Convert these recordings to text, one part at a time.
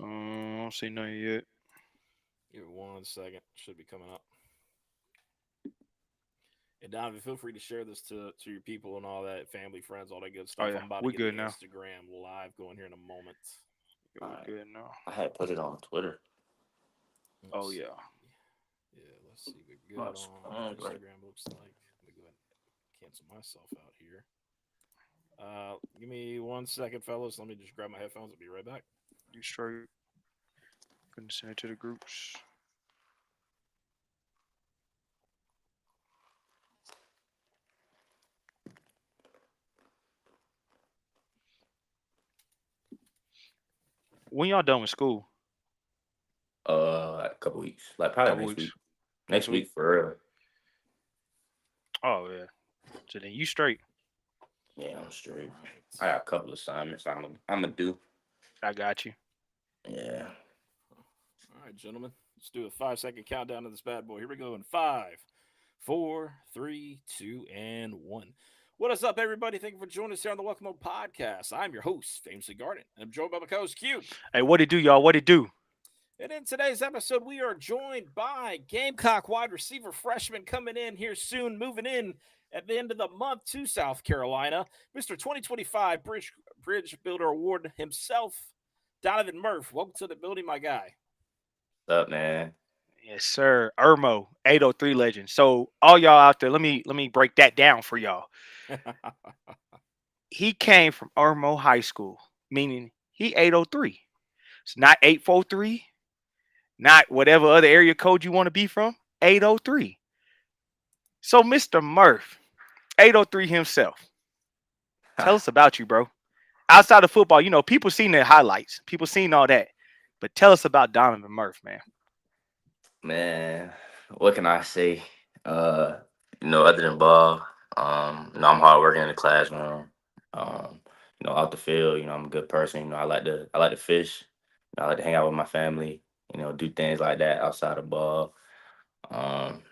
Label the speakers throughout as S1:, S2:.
S1: I don't see nothing yet.
S2: Give it 1 second. Should be coming up. And Donovan, feel free to share this to your people and all that, family, friends, all that good
S1: Oh
S2: stuff.
S1: yeah,
S2: I'm about to
S1: we
S2: get the
S1: good now.
S2: Instagram live going here in a moment.
S1: Yeah,
S3: All
S1: we
S3: right.
S1: good now.
S3: I had put it on Twitter.
S2: Let's
S1: Oh yeah.
S2: see. Yeah, let's see. We're good
S3: Much.
S2: on
S3: Right.
S2: Instagram. Looks like. Let me go ahead and cancel myself out here. Give me 1 second, fellas. Let me just grab my headphones. I'll be right back.
S1: You straight? Couldn't send it to the groups. When y'all done with school?
S3: A couple weeks. Like probably
S1: Couple
S3: next
S1: weeks.
S3: week.
S1: Next
S3: Next
S1: week.
S3: week for real.
S1: Oh yeah. So then you straight.
S3: Yeah, I'm straight.
S2: All right.
S3: I got a couple assignments I'm gonna do.
S1: I got you.
S3: Yeah.
S2: All right, gentlemen. Let's do a 5 second countdown to this bad boy. Here we go in five, four, three, two, and one. What is up, everybody? Thank you for joining us here on the Welcome Home Podcast. I'm your host, Famously Garden, and I'm joined by my co-host Q.
S1: Hey, what it do, y'all? What it do?
S2: And in today's episode, we are joined by Gamecock wide receiver freshman coming in here soon, moving in at the end of the month to South Carolina, Mr. 2025 Bridge Builder Award himself, Donovan Murph. Welcome to the building, my guy.
S3: What's up, man?
S1: Yes, sir. Irmo, 803 legend. So all y'all out there, let me break that down for y'all. He came from Irmo High School, meaning he 803. It's not 843, not whatever other area code you want to be from. 803. So Mr. Murph, 803 himself. Tell us about you, bro. Outside of football, people seen the highlights. People seen all that. But tell us about Donovan Murph, man.
S3: Man, what can I say? Other than ball, I'm hard working in the classroom. Um, out the field, I'm a good person. I like to fish. I like to hang out with my family. Do things like that outside of ball. Um,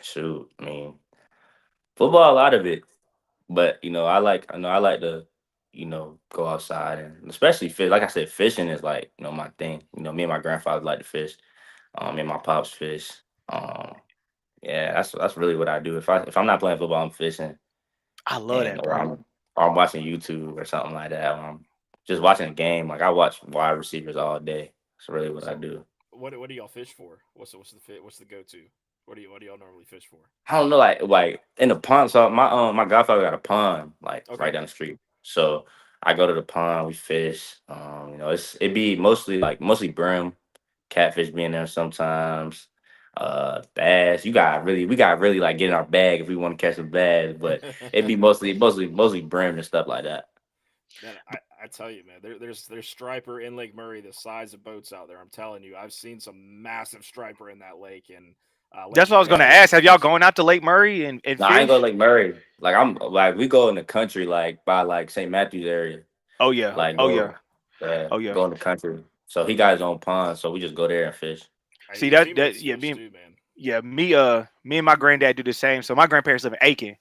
S3: shoot, I mean, football, a lot of it. But I like to go outside and especially fish. Like I said, fishing is like my thing. Me and my grandfather like to fish. Me and my pops fish. Um, yeah, that's really what I do. If I'm not playing football, I'm fishing
S1: I love
S3: and
S1: that, bro.
S3: or I'm watching YouTube or something like that. Or I'm just watching a game. Like I watch wide receivers all day. That's really what I
S2: So,
S3: do.
S2: what do y'all fish for? What's the go to? What do y'all normally fish for?
S3: I don't know, like in the pond. So my godfather got a pond like right
S2: Okay.
S3: down the street. So I go to the pond, we fish. It be mostly brim, catfish being there sometimes. Bass. We got really like get in our bag if we want to catch a bass, but it'd be mostly brim and stuff like that.
S2: Man, I tell you, man, there's striper in Lake Murray the size of boats out there. I'm telling you, I've seen some massive striper in that lake, and Lake
S1: That's what I was
S2: Murray's
S1: gonna
S2: known for
S1: ask.
S2: its
S1: Have y'all
S2: fish.
S1: gone out to Lake Murray and
S3: No, I ain't go to
S1: fish?
S3: Lake Murray. Like I'm like we go in the country like by like St. Matthews area.
S1: Oh yeah.
S3: Like
S2: Okay,
S1: Oh yeah.
S3: go yeah,
S1: Oh yeah.
S3: go in the country. So he got his own pond, so we just go there and fish.
S1: See that
S2: FEMA
S1: that
S2: gets
S1: yeah,
S2: fish too, man.
S1: me and my granddad do the same. So my grandparents live in Aiken.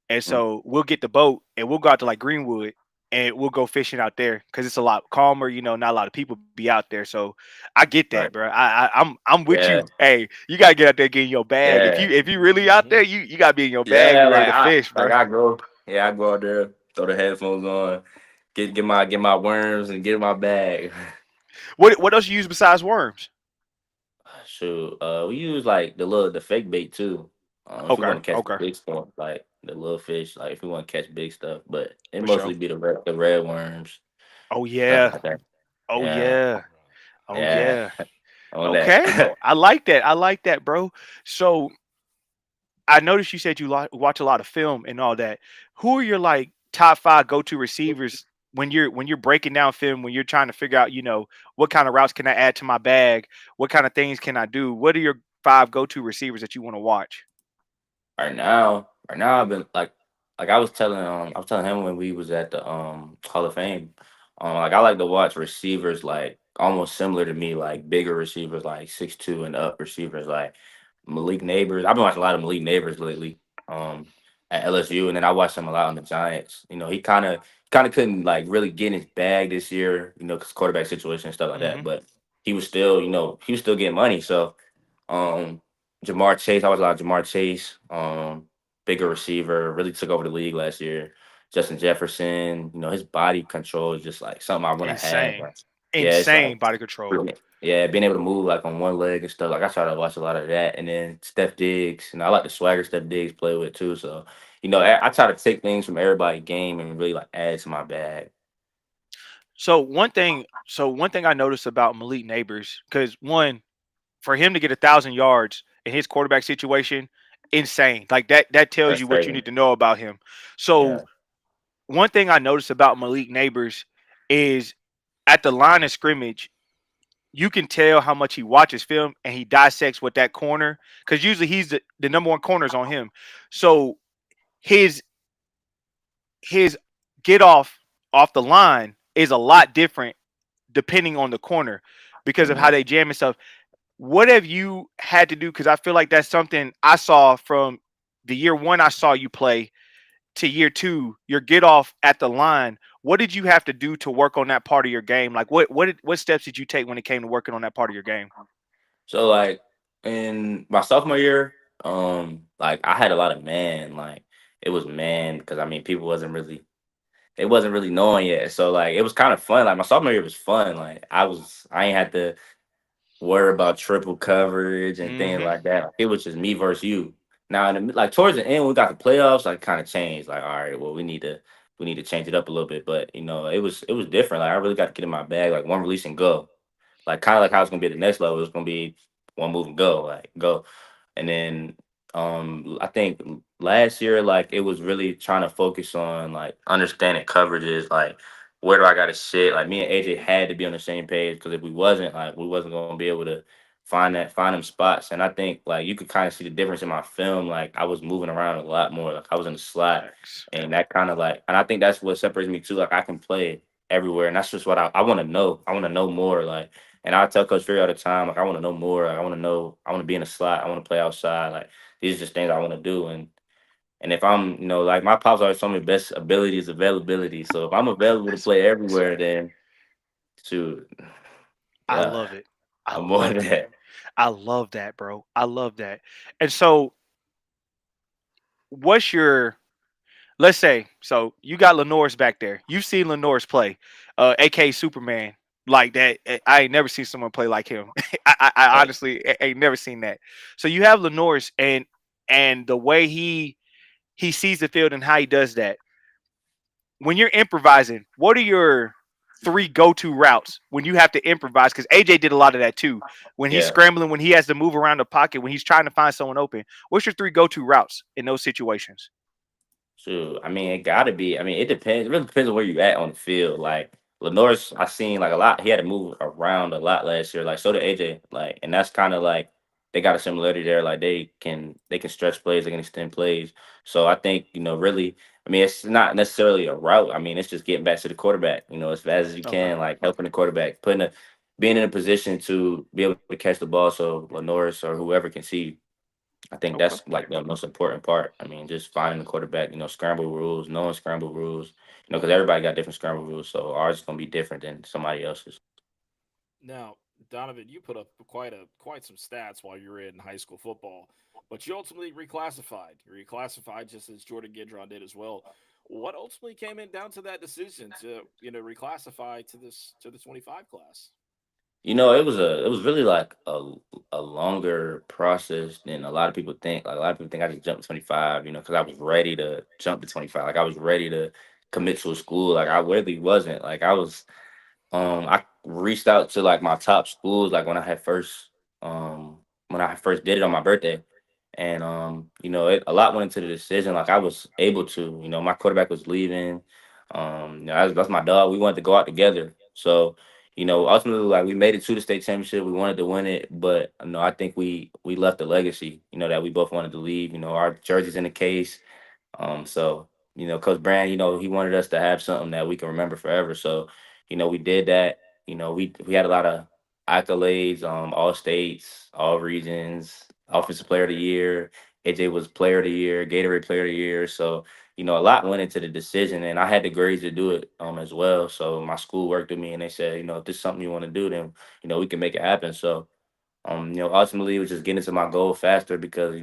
S1: And
S3: Mm.
S1: so we'll get the boat and we'll go out to like Greenwood and we'll go fishing out there because it's a lot calmer. Not a lot of people be out there. So I get that,
S3: Right.
S1: bro. I'm with you.
S3: Yeah.
S1: Hey, you gotta get out there, get in your bag. If you
S3: Yeah.
S1: if you really out
S2: Hmm.
S1: there, you gotta be in your bag, be
S3: Yeah.
S1: ready
S3: Like
S1: to
S3: I
S1: fish,
S3: like
S1: bro.
S3: I go. Yeah, I go out there, throw the headphones on, get my worms and get in my bag.
S1: What else you use besides worms?
S3: Shoot. We use like the fake bait too. If we
S1: Okay,
S3: want to catch
S1: okay,
S3: big stuff, like the little fish, like if we want to catch big stuff, but it
S1: for sure.
S3: mostly be the red worms,
S1: Oh
S3: stuff
S1: yeah,
S3: like that.
S1: oh
S3: Yeah.
S1: yeah, oh
S3: Yeah.
S1: yeah.
S3: On
S1: Okay,
S3: that.
S1: I like that. I like that, bro. So I noticed you said you watch a lot of film and all that. Who are your like top five go to receivers when you're breaking down film when you're trying to figure out what kind of routes can I add to my bag? What kind of things can I do? What are your five go to receivers that you want to watch?
S3: Right now I've been like I was telling him when we was at the Hall of Fame. Like I like to watch receivers like almost similar to me, like bigger receivers like 6'2" and up receivers like Malik Neighbors. I've been watching a lot of Malik Neighbors lately. Um at LSU, and then I watched him a lot on the Giants. He kind of couldn't like really get in his bag this year, because quarterback situation and stuff like that.
S1: Hmm.
S3: But he was still getting money. So um, Jamar Chase, I was a lot of Jamar Chase, bigger receiver, really took over the league last year. Justin Jefferson, his body control is just like something I want to have.
S1: Insane,
S3: Like, yeah, it's like
S1: insane body control.
S3: yeah, being able to move like on one leg and stuff. Like I try to watch a lot of that, and then Steph Diggs. I like the swagger Steph Diggs play with too. So I try to take things from everybody's game and really like add to my bag.
S1: So one thing I noticed about Malik Neighbors, because one, for him to get 1,000 yards in his quarterback situation, insane. Like that tells
S3: That's
S1: you what you
S3: crazy.
S1: need to know about him. So
S3: Yeah,
S1: one thing I noticed about Malik Neighbors is at the line of scrimmage, you can tell how much he watches film and he dissects what that corner, because usually he's the number one corners on him. So his his get off the line is a lot different depending on the corner because of
S3: hmm
S1: how they jam and stuff. What have you had to do? Because I feel like that's something I saw from the year one I saw you play to year two, your get off at the line. What did you have to do to work on that part of your game? Like what steps did you take when it came to working on that part of your game?
S3: So like in my sophomore year, like I had a lot of like it was man because I mean people wasn't really they wasn't really knowing yet. So like it was kind of fun. Like my sophomore year was fun. Like I ain't had to worry about triple coverage and things
S1: Hmm.
S3: like that. Like, it was just me versus you. Now, like towards the end, when we got the playoffs, like kind of changed. Like, all right, well, we need to change it up a little bit. But it was different. Like I really got to get in my bag, like one release and go. Like kind of like how it's gonna be at the next level. It's gonna be one move and go, like go. And then I think last year, like it was really trying to focus on like understanding coverages, like where do I gotta sit? Like me and AJ had to be on the same page because if we wasn't, like we wasn't gonna be able to find them spots. And I think like you could kind of see the difference in my film. Like I was moving around a lot more. Like I was in the slot.
S1: Facts.
S3: And that kind of like and I think that's what separates me too. Like I can play everywhere. And that's just what I want to know. I want to know more. Like and I tell Coach Fury all the time, like I want to know more. Like, I want to be in the slot. I want to play outside. Like these are just things I want to do. And if I'm, like my pops always told me, best ability is availability. So if I'm available to
S1: That's
S3: play
S1: facts.
S3: everywhere, then shoot,
S1: I
S3: yeah,
S1: love it. I
S3: I'm more
S1: love
S3: than
S1: that.
S3: that.
S1: I love that, bro. I love that. And so, what's your let's say so you got Lenore's back there. You've seen Lenore's play, aka Superman. Like that, I ain't never seen someone play like him. I
S3: Right.
S1: honestly ain't never seen that. So you have Lenore's and the way he sees the field and how he does that. When you're improvising, what are your three go-to routes when you have to improvise? Because AJ did a lot of that too. When he's
S3: Yeah.
S1: scrambling, when he has to move around the pocket, when he's trying to find someone open. What's your three go-to routes in those situations?
S3: Shoot, I mean, it gotta be. I mean, it depends. It really depends on where you at on the field. Like Lenore's, I seen like a lot. He had to move around a lot last year. Like so did AJ. Like, and that's kind of like they got a similarity there. Like they can stretch plays, they can extend plays. So I think really. I mean, it's not necessarily a route. I mean, it's just getting back to the quarterback. As fast as you
S1: Okay.
S3: can, like helping the quarterback, being in a position to be able to catch the ball, so Lenore's or whoever can see you. I think
S1: Okay.
S3: that's like the most important part. I mean, just finding the quarterback, scramble rules, knowing scramble rules, because everybody got different scramble rules. So ours is gonna be different than somebody else's.
S2: Now, Donovan, you put up quite some stats while you were in high school football, but you ultimately reclassified. You reclassified just as Jordan Gidron did as well. What ultimately came in down to that decision to reclassify to the 25 class?
S3: It was really like a longer process than a lot of people think. Like a lot of people think I just jumped to 25, because I was ready to jump to 25. Like I was ready to commit to a school. Like I really wasn't. Like I reached out to like my top schools like um when I first did it on my birthday. And a lot went into the decision. Like I was able to, my quarterback was leaving. That's my dog. We wanted to go out together. So, ultimately like we made it to the state championship. We wanted to win it, but I think we left a legacy, that we both wanted to leave. Our jerseys in the case. So Coach Brand, he wanted us to have something that we can remember forever. So, we did that. We had a lot of accolades, all states, all regions, offensive player of the year, AJ was player of the year, Gatorade player of the year. So, a lot went into the decision, and I had the grades to do it as well. So my school worked with me, and they said, if this is something you want to do, then we can make it happen. So ultimately it was just getting to my goal faster because,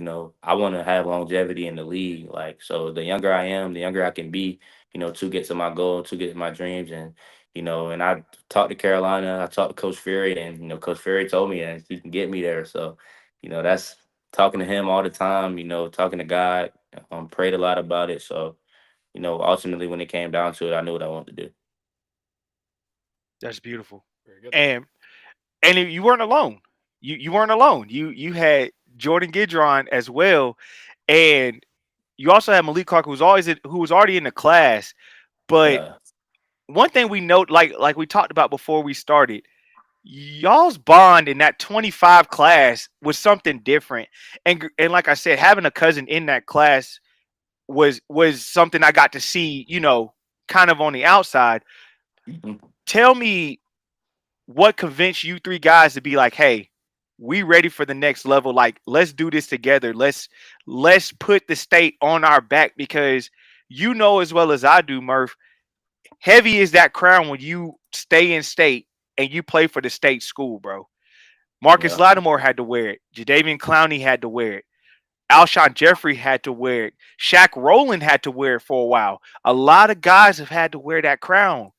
S3: I want to have longevity in the league. Like, so the younger I am, the younger I can be, to get to my goal, to get to my dreams. And I talked to Carolina, I talked to Coach Fury, and, Coach Fury told me that he can get me there. So, that's talking to him all the time, talking to God, prayed a lot about it. So, ultimately when it came down to it, I knew what I wanted to do.
S1: That's beautiful.
S2: Very good.
S1: And you weren't alone. You weren't alone. You had Jordan Gidron as well, and you also had Malik Clark, who was already in the class. But
S3: Yeah.
S1: one thing we note, like we talked about before we started, y'all's bond in that 25 class was something different. And like I said, having a cousin in that class was something I got to see, kind of on the outside.
S3: Mhm.
S1: Tell me what convinced you three guys to be like, hey, we ready for the next level. Like, let's do this together. Let's put the state on our back because you know as well as I do, Murph, heavy is that crown when you stay in state and you play for the state school, bro. Marcus
S3: Yeah.
S1: Lattimore had to wear it. Jadavian Clowney had to wear it. Alshon Jeffrey had to wear it. Shaq Rowland had to wear it for a while. A lot of guys have had to wear that crown.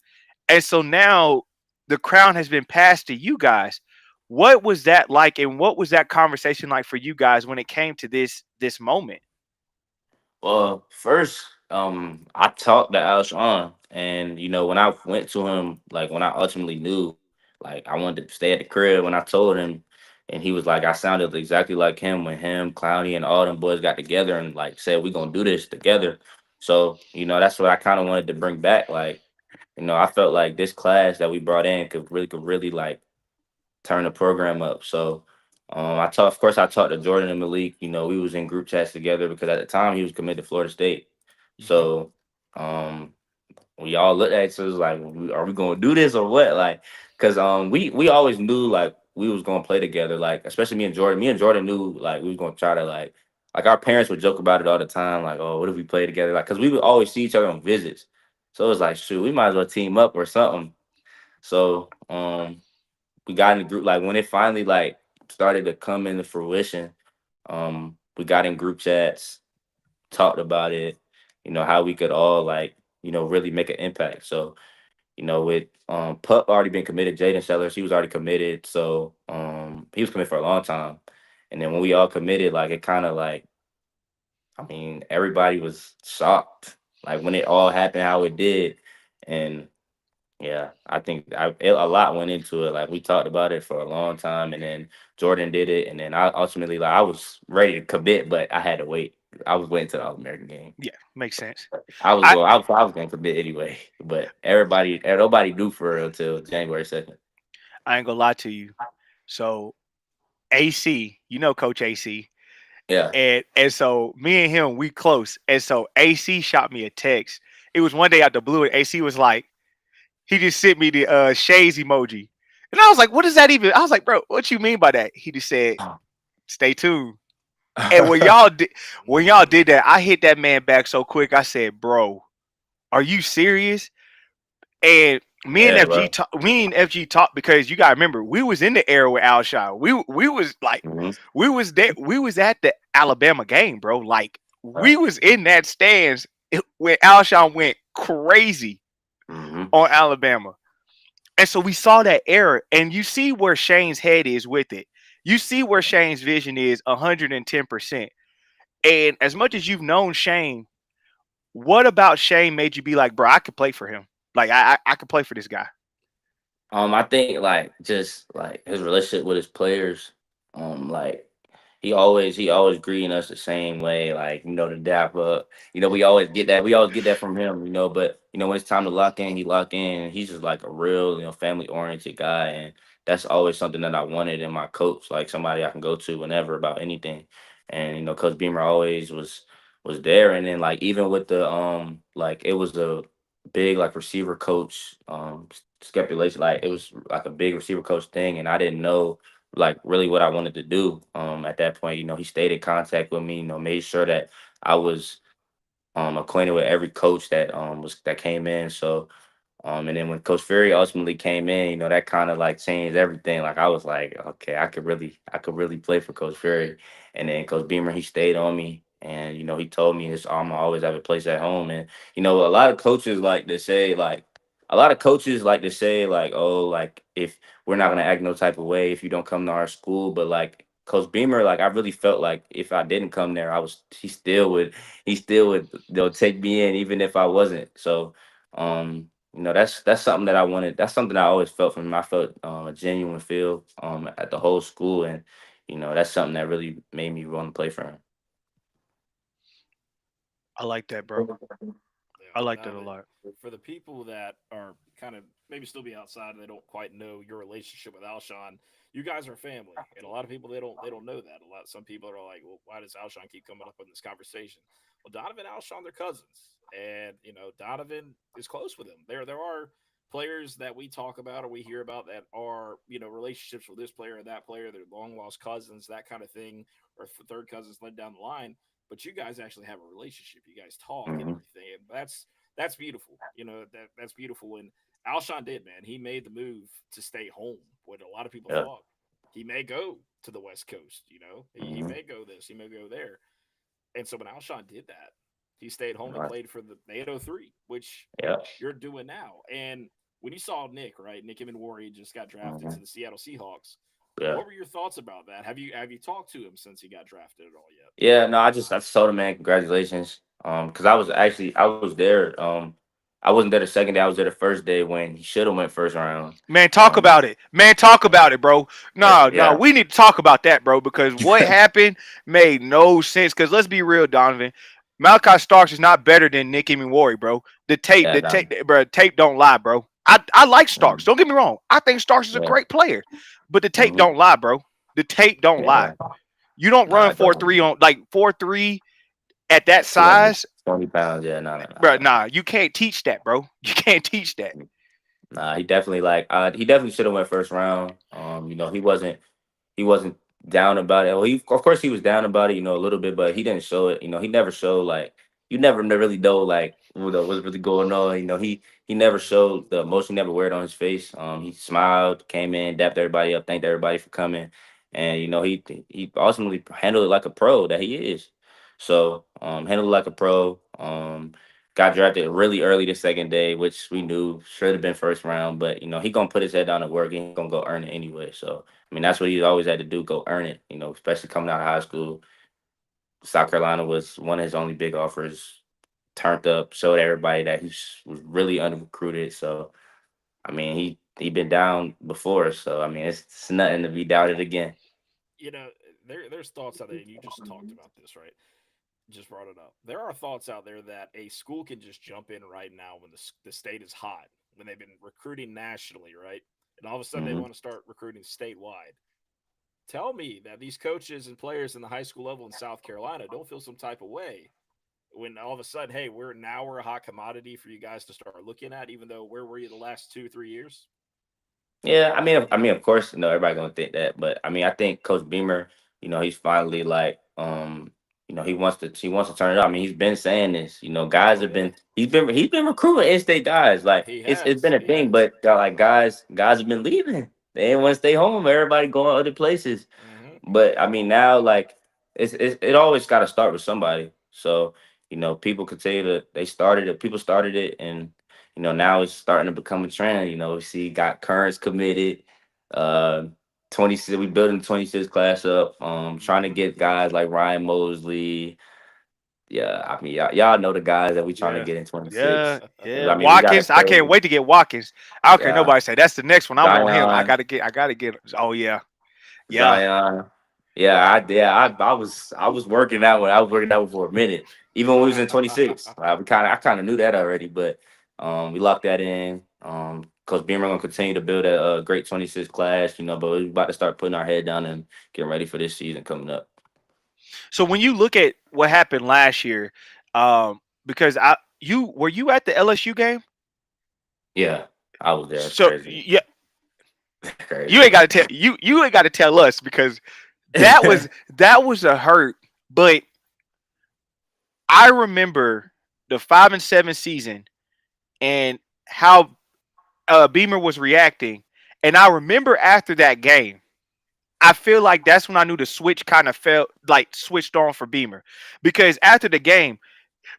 S1: And so now the crown has been passed to you guys. What was that like, and what was that conversation like for you guys when it came to this moment?
S3: Well, first, I talked to Alshon, and when I went to him, like when I ultimately knew, like I wanted to stay at the crib. When I told him, and he was like, I sounded exactly like him when him, Clowney, and all them boys got together and like said we gonna do this together. So that's what I kind of wanted to bring back. Like, I felt like this class that we brought in could really like turn the program up. So of course, I talked to Jordan and Malik. We was in group chats together because at the time he was committed to Florida State.
S1: Mhm.
S3: So um, we all looked at each other like, are we going to do this or what? Like, because we always knew like we was going to play together. Like, especially me and Jordan. Me and Jordan knew like we was going to try to like our parents would joke about it all the time. Like, oh, what if we play together? Like, because we would always see each other on visits. So it was like, shoot, we might as well team up or something. So we got in the group like when it finally like started to come into fruition. We got in group chats, talked about it, how we could all like really make an impact. So with Pup already been committed, Jaden Sellers he was already committed, so he was committed for a long time. And then when we all committed, like it kind of like, I mean, everybody was shocked like when it all happened how it did. And yeah, I think a lot went into it. Like we talked about it for a long time, and then Jordan did it, and then I ultimately like I was ready to commit, but I had to wait. I was waiting till the All American game.
S1: Yeah, makes sense.
S3: I was
S1: I
S3: going. I was going to commit anyway, but nobody knew for real till January 2nd.
S1: I ain't gonna lie to you. So AC, Coach AC,
S3: Yeah.
S1: and so me and him we close, and so AC shot me a text. It was one day out the blue, and AC was like, he just sent me the shades emoji, and I was like, what does that even? I was like, bro, what you mean by that? He just said, stay tuned. And when y'all did that, I hit that man back so quick. I said, bro, are you serious? And
S3: Yeah, bro.
S1: me and FG talked because you gotta remember we was in the era with Alshon. We was like
S3: Hmm.
S1: we was at the Alabama game, bro. Like we
S3: Right.
S1: was in that stands when Alshon went crazy
S3: Hmm.
S1: on Alabama. And so we saw that era, and you see where Shane's head is with it. You see where Shane's vision is 110%. And as much as you've known Shane, what about Shane made you be like, bro, I could play for him. Like I could play for this guy.
S3: I think like just like his relationship with his players, like he always greeting us the same way, like the dap up. We always get that from him, But when it's time to lock in, he lock in. He's just like a real, family oriented guy, and that's always something that I wanted in my coach, like somebody I can go to whenever about anything. And Coach Beamer always was there, and then like even with the like it was a big like receiver coach speculation, like it was like a big receiver coach thing, and I didn't know like really what I wanted to do. At that point, he stayed in contact with me. Made sure that I was acquainted with every coach that came in. So and then when Coach Fury ultimately came in, that kind of like changed everything. Like I was like, okay, I could really play for Coach Fury. And then Coach Beamer, he stayed on me, and he told me his I'm always have a place at home. And a lot of coaches like to say like, oh, like if we're not gonna act no type of way if you don't come to our school, but like Coach Beamer, like I really felt like if I didn't come there, he still would take me in even if I wasn't. So that's something that I wanted. That's something I always felt from him. I felt a genuine feel at the whole school, and that's something that really made me want to play for him.
S1: I like that, bro.
S2: Yeah,
S1: I
S2: well,
S1: like that a
S2: Donovan,
S1: lot.
S2: for the people that are kind of maybe still be outside and they don't quite know your relationship with Alshon, you guys are family, and a lot of people they don't know that. Some people are like, well, why does Alshon keep coming up in this conversation? Well, Donovan and Alshon, they're cousins, and Donovan is close with him. There are players that we talk about or we hear about that are relationships with this player or that player. They're long lost cousins, that kind of thing, or third cousins led down the line, but you guys actually have a relationship. You guys talk and
S3: Hmm.
S2: everything, and that's beautiful. That's beautiful. And Alshon did, man. He made the move to stay home. What a lot of people
S3: Yeah.
S2: thought he may go to the West Coast. He
S3: Hmm.
S2: may go this, he may go there. And so when Alshon did that, he stayed home and
S3: Right.
S2: played for the 803, which
S3: Yeah.
S2: you're doing now. And when you saw Nick, right, Nick Warrior just got drafted
S3: Hmm.
S2: to the Seattle Seahawks.
S3: Yeah.
S2: What were your thoughts about that? Have you talked to him since he got drafted at all yet?
S3: Yeah. No, I just told him, man, congratulations. Because I was there. I wasn't there the second day. I was there the first day when he should have went first round.
S1: Man, talk
S3: Um.
S1: about it. Man, talk about it, bro. No, no,
S3: Yeah.
S1: we need to talk about that, bro, because what happened made no sense. Because let's be real, Donovan. Malachi Starks is not better than Nick Warrior, bro.
S3: Yeah.
S1: The tape,
S3: Done.
S1: bro, tape don't lie, bro. I like Starks.
S3: Mhm.
S1: Don't get me wrong. I think Starks is a
S3: Yeah.
S1: great player, but the tape
S3: Hmm.
S1: don't lie, bro. The tape don't lie.
S3: Yeah.
S1: You don't
S3: Nah,
S1: run
S3: it
S1: 4.3
S3: doesn't.
S1: on like 4.3 at that
S3: 200,
S1: size,
S3: 20 pounds. Yeah. No. No. No.
S1: bro.
S3: No.
S1: Nah, you can't teach that, bro. You can't teach that.
S3: Nah, he definitely should have went first round. He wasn't down about it. Well, of course he was down about it, a little bit, but he didn't show it. He never showed like you never really know like what's really going on. He never showed the emotion, never wear it on his face. He smiled, came in, dapped everybody up, thanked everybody for coming, and he ultimately handled it like a pro that he is. So handled it like a pro. Got drafted really early the second day, which we knew should have been first round, but he gonna put his head down and work. He gonna go earn it anyway. So I mean, that's what he's always had to do, go earn it, especially coming out of high school. South Carolina was one of his only big offers, turned up, showed everybody that was really under recruited. So, I mean, he been down before. So, I mean, it's nothing to be doubted again.
S2: You know, there's thoughts out there, and you just talked about this, right? Just brought it up. There are thoughts out there that a school can just jump in right now when the state is hot, when they've been recruiting nationally, right? And all of a sudden they
S3: Hmm.
S2: want to start recruiting statewide. Tell me that these coaches and players in the high school level in South Carolina don't feel some type of way when all of a sudden, hey, we're a hot commodity for you guys to start looking at, even though where were you the last 2 3 years?
S3: Yeah, I mean, of course, everybody gonna think that, but I mean, I think Coach Beamer, he's finally like, he wants to turn it up. I mean, he's been saying this. Guys
S2: Oh
S3: have
S2: yeah,
S3: he's been recruiting in-state guys. Like
S2: he
S3: it's
S2: has.
S3: been a
S2: He
S3: thing,
S2: has.
S3: but like guys have been leaving. They didn't want to stay home. Everybody going other places.
S2: Mm-hmm.
S3: But I mean, now like it always got to start with somebody. So people could say that they started it. People started it, and now it's starting to become a trend. We see got currents committed. Uh, 26. We building 26 class up. Trying to
S2: Mm-hmm.
S3: get guys like Ryan Mosley. Yeah, I mean, y'all know the guys that we trying to
S1: Yeah,
S3: get in
S1: yeah,
S3: 26.
S1: yeah.
S3: I mean, we got a
S1: Watkins, I can't
S3: crazy.
S1: wait to get Watkins. I don't care
S3: Yeah,
S1: nobody say that's the next one. I want him.
S3: Zion.
S1: I gotta get. Oh yeah, yeah.
S3: Zion. I was working that one. I was working that one for a minute. Even when we was in 26. I kind of knew that already, but we locked that in. Coach Beamer gonna continue to build a great 26 class, but we're about to start putting our head down and getting ready for this season coming up.
S1: So when you look at what happened last year, because you were you at the LSU game?
S3: Yeah, I was there. It's
S1: So
S3: crazy.
S1: yeah, You
S3: Crazy.
S1: ain't gotta tell you ain't gotta tell us because that was a hurt. But I remember the 5-7 season and how Beamer was reacting. And I remember after that game, I feel like that's when I knew the switch kind of felt like switched on for Beamer. Because after the game,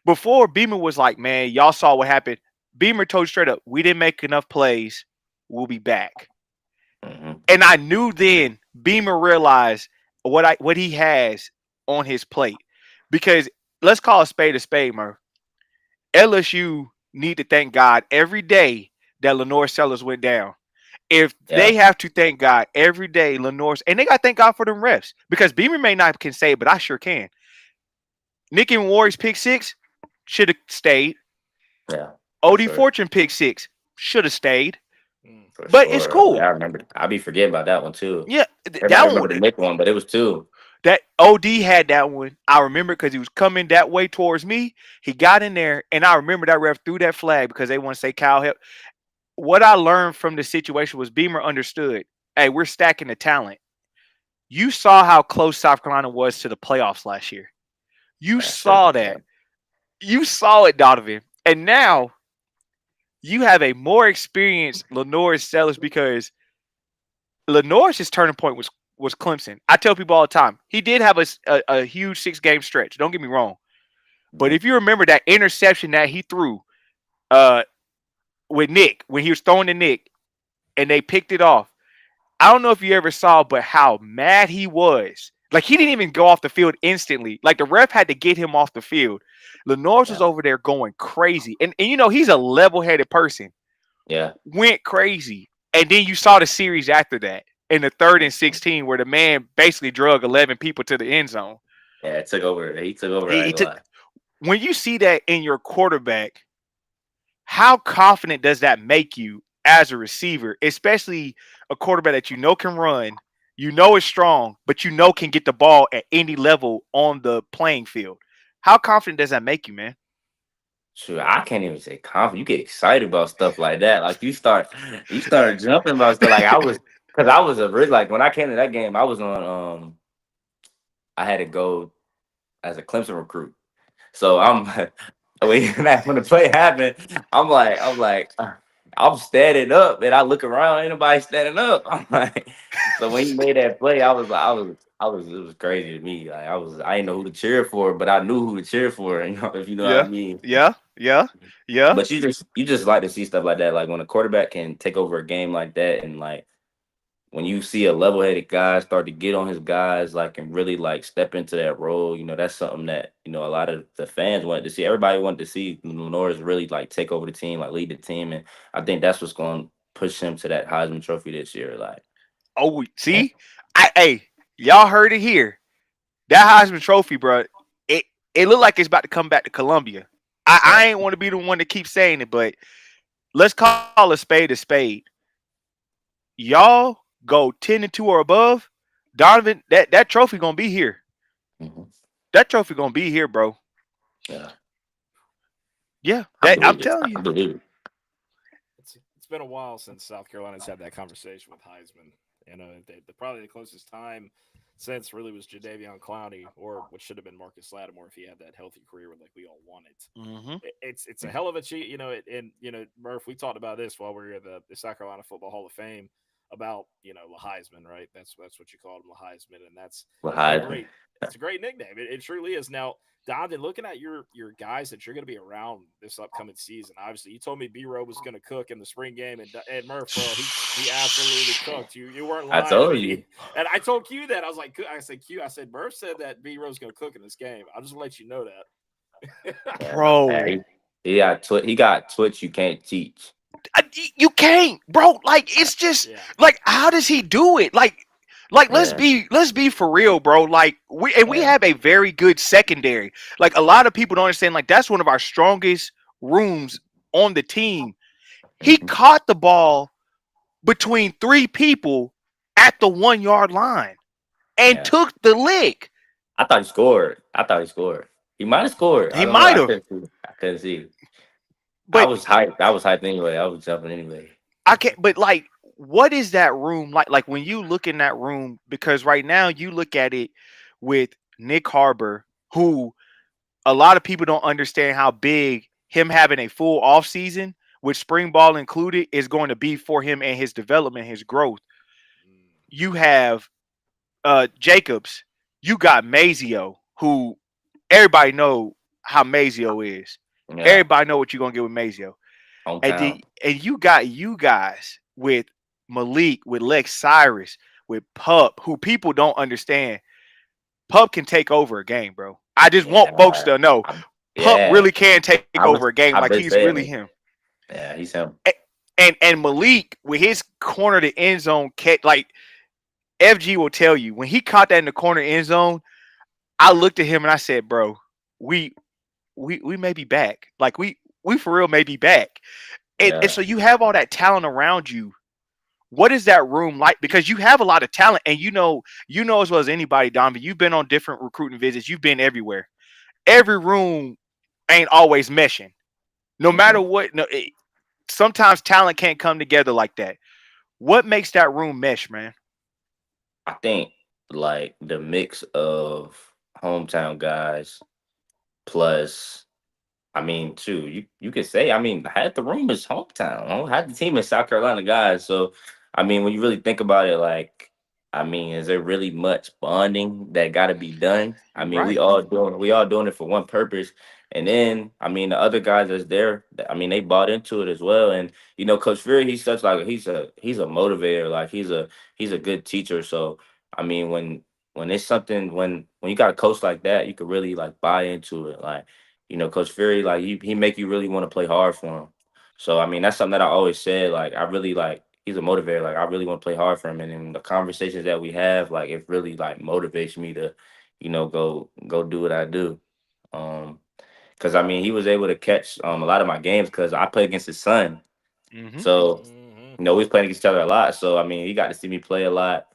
S1: before Beamer was like, man, y'all saw what happened. Beamer told you straight up, we didn't make enough plays. We'll be back.
S3: Hmm.
S1: And I knew then Beamer realized what he has on his plate. Because let's call a spade, Murph. LSU need to thank God every day that Lenore Sellers went down. If
S3: Yeah.
S1: they have to thank God every day, Lenore's and they got to thank God for them refs because Beamer may not can say it, but I sure can. Nick and Warriors pick six should have stayed.
S3: Yeah. For
S1: OD
S3: sure.
S1: Fortune pick six should have stayed,
S2: Mm.
S3: For
S1: but it's
S3: sure. Yeah,
S1: cool.
S3: I remember. I be forgetting about that one too.
S1: Yeah,
S3: Everybody
S1: that
S3: remember
S1: one,
S3: the Nick one, but it was two.
S1: that OD had that one. I remember because he was coming that way towards me. He got in there, and I remember that ref threw that flag because they want to say Kyle help. What I learned from the situation was Beamer understood. Hey, we're stacking the talent. You saw how close South Carolina was to the playoffs last year. You
S3: Yeah, sure.
S1: saw
S3: Yeah.
S1: that. You saw it, Donovan. And now you have a more experienced Lenore Sellers because Lenore's turning point was Clemson. I tell people all the time, he did have a huge 6-game stretch. Don't get me wrong. But
S3: Mhm.
S1: if you remember that interception that he threw uh, with Nick, when he was throwing to Nick and they picked it off, I don't know if you ever saw, but how mad he was. Like he didn't even go off the field instantly. Like the ref had to get him off the field. Lenore's was
S3: Yeah.
S1: over there going crazy. And you know, he's a level-headed person.
S3: Yeah.
S1: Went crazy. And then you saw the series after that in the 3rd and 16 where the man basically drug 11 people to the end zone.
S3: Yeah. It took over. He took over. I
S1: He
S3: ain't gonna
S1: took
S3: lie.
S1: when you see that in your quarterback, how confident does that make you as a receiver, especially a quarterback that you know can run, you know is strong, but you know can get the ball at any level on the playing field? How confident does that make you, man?
S3: Shoot, I can't even say confident. You get excited about stuff like that. Like you start jumping about stuff. Like I was, because I was a really like when I came to that game, I was on. I had to go as a Clemson recruit. So I'm when the play happened, I'm standing up and I look around, ain't nobody standing up. I'm like, so when he made that play, it was crazy to me. Like I didn't know who to cheer for, but I knew who to cheer for. You know, if you know what I
S1: Yeah,
S3: mean.
S1: yeah, yeah, yeah.
S3: But you just like to see stuff like that, like when a quarterback can take over a game like that, and like when you see a level-headed guy start to get on his guys, like and really like step into that role, that's something that a lot of the fans wanted to see. Everybody wanted to see Norris really like take over the team, like lead the team, and I think that's what's going to push him to that Heisman Trophy this year. Like,
S1: Oh,
S3: and,
S1: see, hey, y'all heard it here. That Heisman Trophy, bro. It it looked like it's about to come back to Columbia. I
S3: yeah,
S1: ain't want to be the one to keep saying it, but let's call a spade a spade. Y'all go 10-2 or above, Donovan. That trophy gonna be here.
S3: mhm,
S1: That trophy gonna be here, bro.
S3: yeah,
S1: Yeah,
S3: I
S1: that I'm
S3: believe it.
S1: telling
S3: I
S1: you.
S3: believe it.
S2: It's been a while since South Carolina's had that conversation with Heisman. Probably the closest time since really was Jadavion Clowney, or what should have been Marcus Lattimore if he had that healthy career like we all wanted.
S1: Hmm.
S2: It's a hell of a cheat, and Murph, we talked about this while we were at the South Carolina Football Hall of Fame about the Heisman, right? That's what you called him, the Heisman, and
S3: Well,
S2: it's a
S3: Heisman.
S2: great it's a great nickname. It truly is. Now, Donovan, looking at your guys that you're going to be around this upcoming season, obviously you told me B Rowe was going to cook in the spring game, and Murph, bro, he absolutely cooked. You weren't
S3: I
S2: lying. I
S3: told
S2: mean,
S3: you,
S2: and I told Q that I was like, I said Murph said that B Rowe's going to cook in this game. I'll just let you know that.
S3: yeah,
S1: Bro.
S3: yeah, he got Twitch you can't teach.
S1: You can't, bro. Like it's just
S2: Yeah,
S1: like how does he do it? Like
S3: Yeah,
S1: let's be for real, bro. Like we
S3: yeah,
S1: have a very good secondary. Like a lot of people don't understand. Like that's one of our strongest rooms on the team. He
S3: mhm,
S1: caught the ball between 3 people at the 1 yard line and
S3: yeah.
S1: took the lick.
S3: I thought he scored. I thought he scored. He might have scored. I
S1: He
S3: don't know.
S1: might
S3: I
S1: have,
S3: couldn't see. I couldn't see. I
S1: but
S3: was hyped. I was hyped anyway. I was jumping anyway.
S1: I can't. But like what is that room like? Like when you look in that room, because right now you look at it with Nick Harbor, who a lot of people don't understand how big him having a full off season with spring ball included is going to be for him and his development, his growth. You have Jacobs, you got Mazio, who everybody know how Mazio is.
S3: Yeah,
S1: Everybody know what you're gonna get with Mazio.
S3: hometown.
S1: And you got you guys with Malik, with Lex Cyrus, with Pup, who people don't understand. Pup can take over a game, bro. I just want folks
S3: Yeah,
S1: to know
S3: I,
S1: Pup
S3: yeah.
S1: really can take over a game. Like
S3: I've been
S1: he's really
S3: saying it.
S1: him.
S3: Yeah, he's him.
S1: And Malik with his corner to end zone catch, like FG will tell you when he caught that in the corner end zone. I looked at him and I said, "Bro, we we may be back. Like we for real may be back." And
S3: Yeah,
S1: so you have all that talent around you. What is that room like? Because you have a lot of talent, and you know as well as anybody, Donovan. You've been on different recruiting visits. You've been everywhere. Every room ain't always meshing. No matter
S3: hmm
S1: what, no, sometimes talent can't come together like that. What makes that room mesh, man?
S3: I think like the mix of hometown guys plus I mean, too, you could say, I mean, half the room is hometown. Half the team is South Carolina guys. So, I mean, when you really think about it, like, I mean, is there really much bonding that got to be done? I
S1: You're
S3: mean,
S1: right.
S3: we all doing it for one purpose. And then, I mean, the other guys that's there, I mean, they bought into it as well. And Coach Fury, he's such like he's a motivator. Like he's a good teacher. So, I mean, when it's something when you got a coach like that, you could really like buy into it. Like Coach Fury, like he make you really want to play hard for him. So I mean, that's something that I always said. Like I really like he's a motivator. Like I really want to play hard for him, and in the conversations that we have, like it really like motivates me to, go do what I do. Um, because I mean, he was able to catch a lot of my games because I play against his son.
S1: Mm-hmm.
S3: So
S2: Mm-hmm.
S3: we was playing against each other a lot. So I mean, he got to see me play a lot,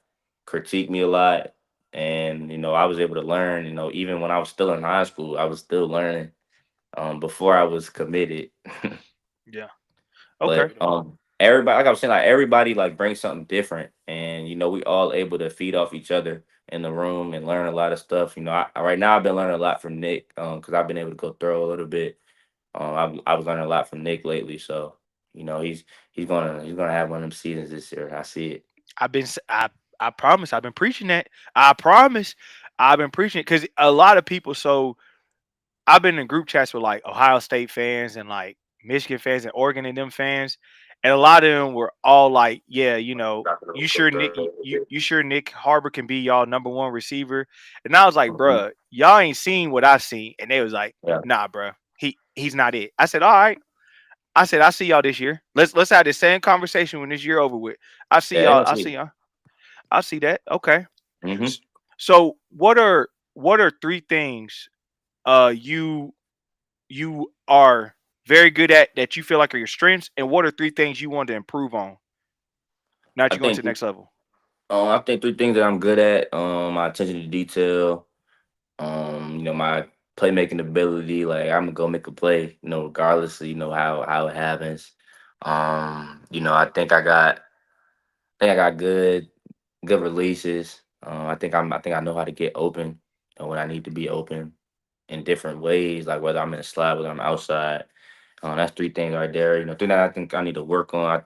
S3: critique me a lot, and I was able to learn. Even when I was still in high school, I was still learning before I was committed.
S1: Yeah. Okay.
S3: But
S2: Beautiful.
S3: everybody, like I was saying, like everybody like brings something different, and we all able to feed off each other in the room and learn a lot of stuff. Right now I've been learning a lot from Nick because I've been able to go throw a little bit. I was learning a lot from Nick lately, so he's gonna have one of them seasons this year. I see it.
S1: I've been I promise I've been preaching that. I promise I've been preaching it because a lot of people. So I've been in group chats with like Ohio State fans and like Michigan fans and Oregon and them fans, and a lot of them were all like, "Yeah, you sure Nick, you sure Nick Harbor can be y'all number one receiver?" And I was like,
S3: Mhm.
S1: "Bruh, y'all ain't seen what I seen," and they was like,
S3: Yeah,
S1: "Nah, bruh, he's not it." I said, "All right." I said, "I see y'all this year. Let's have the same conversation when this year over with. I see
S3: yeah,
S1: y'all.
S3: you'll
S1: I
S3: see
S1: see
S3: it.
S1: y'all. I see that. Okay.
S3: Hmm.
S1: S- So what are three things you are very good at that you feel like are your strengths, and what are three things you want to improve on now that
S3: I
S1: you're going to
S3: think
S1: the next level?
S3: I think three things that I'm good at. My attention to detail. My playmaking ability, like I'm gonna go make a play, regardless of how it happens. I think I got good releases. I think I know how to get open when I need to be open in different ways, like whether I'm in a slide, whether I'm outside. That's three things right there. Three that I think I need to work on. I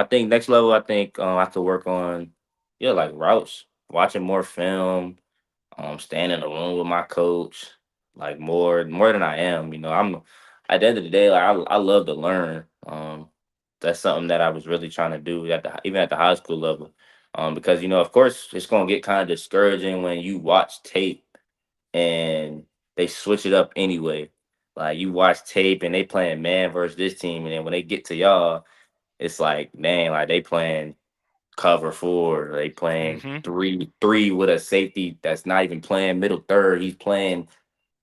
S3: think next level. I think I have to work on, yeah, like routes, watching more film, staying in the room with my coach, like more than I am. I'm at the end of the day, like I love to learn. That's something that I was really trying to do even at the high school level. Because of course it's gonna get kind of discouraging when you watch tape and they switch it up anyway. Like you watch tape and they playing man versus this team, and then when they get to y'all, it's like, dang, like they playing cover four. They playing
S1: Mm-hmm.
S3: 3-3 with a safety that's not even playing middle third. He's playing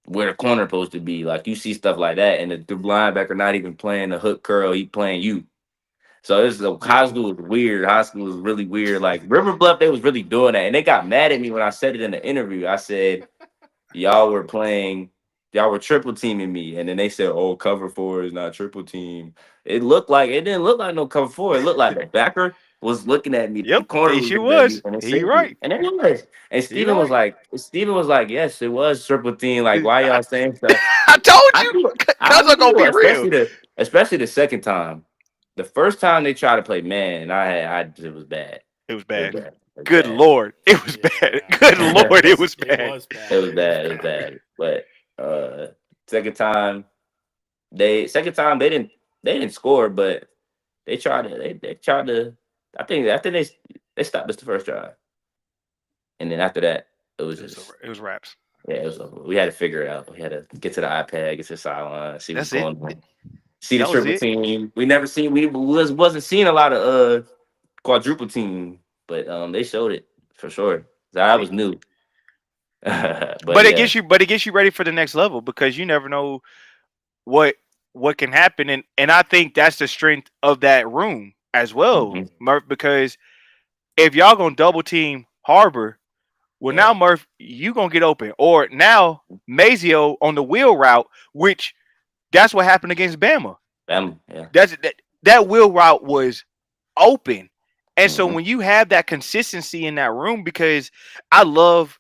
S3: where the corner supposed to be. Like you see stuff like that, and the linebacker not even playing the hook curl. He playing you. So this is
S1: Yep.
S3: high school is weird. High school is really weird. Like River Bluff, they was really doing that, and they got mad at me when I said it in the interview. I said y'all were playing. y'all were triple teaming me, and then they said, "Oh, cover four is not triple team." It didn't look like no cover four. It looked like the backer was looking at me, the
S1: Yep,
S3: corner
S1: he
S3: was
S1: sure
S3: looking at me,
S1: was.
S3: and it
S1: He
S3: saved me.
S1: right.
S3: And it was. And
S1: He right.
S3: Steven was like, "Yes, it was triple team. Like, why
S1: I,
S3: y'all saying stuff?"
S1: I told
S3: I
S1: you,
S3: knew, I
S1: cuz I'm gonna
S3: knew,
S1: be real.
S3: especially the second time. The first time they tried to play man, it was bad.
S1: It was
S3: It was
S1: bad.
S3: bad. It was
S1: Good
S3: bad.
S1: lord, it was bad.
S2: Yeah,
S1: Good lord, it was
S2: it
S1: bad.
S2: was
S3: It
S2: bad.
S3: was
S2: It was
S3: bad. It was
S2: bad.
S3: bad. But second time second time they didn't score, but they tried to. I think they stopped us the first drive, and then after that it was
S1: It was over.
S3: just
S1: It was raps.
S3: yeah it was over. We had to figure it out. We had to get to the iPad, get to the sideline, see what's
S1: That's it.
S3: going on, see the
S1: That was
S3: triple
S1: it.
S3: team. We wasn't seeing a lot of quadruple team, but they showed it for sure. That was
S1: See,
S3: new, but
S1: but
S3: yeah.
S1: it gets you ready for the next level because you never know what what can happen, and I think that's the strength of that room as well,
S3: Hmm.
S1: Murph. Because if y'all gonna double team Harbor, well
S3: Yeah,
S1: now Murph, you gonna get open, or now Mazio on the wheel route, which that's what happened against Bama.
S3: yeah.
S1: That wheel route was open. And so
S3: Hmm.
S1: when you have that consistency in that room, because I love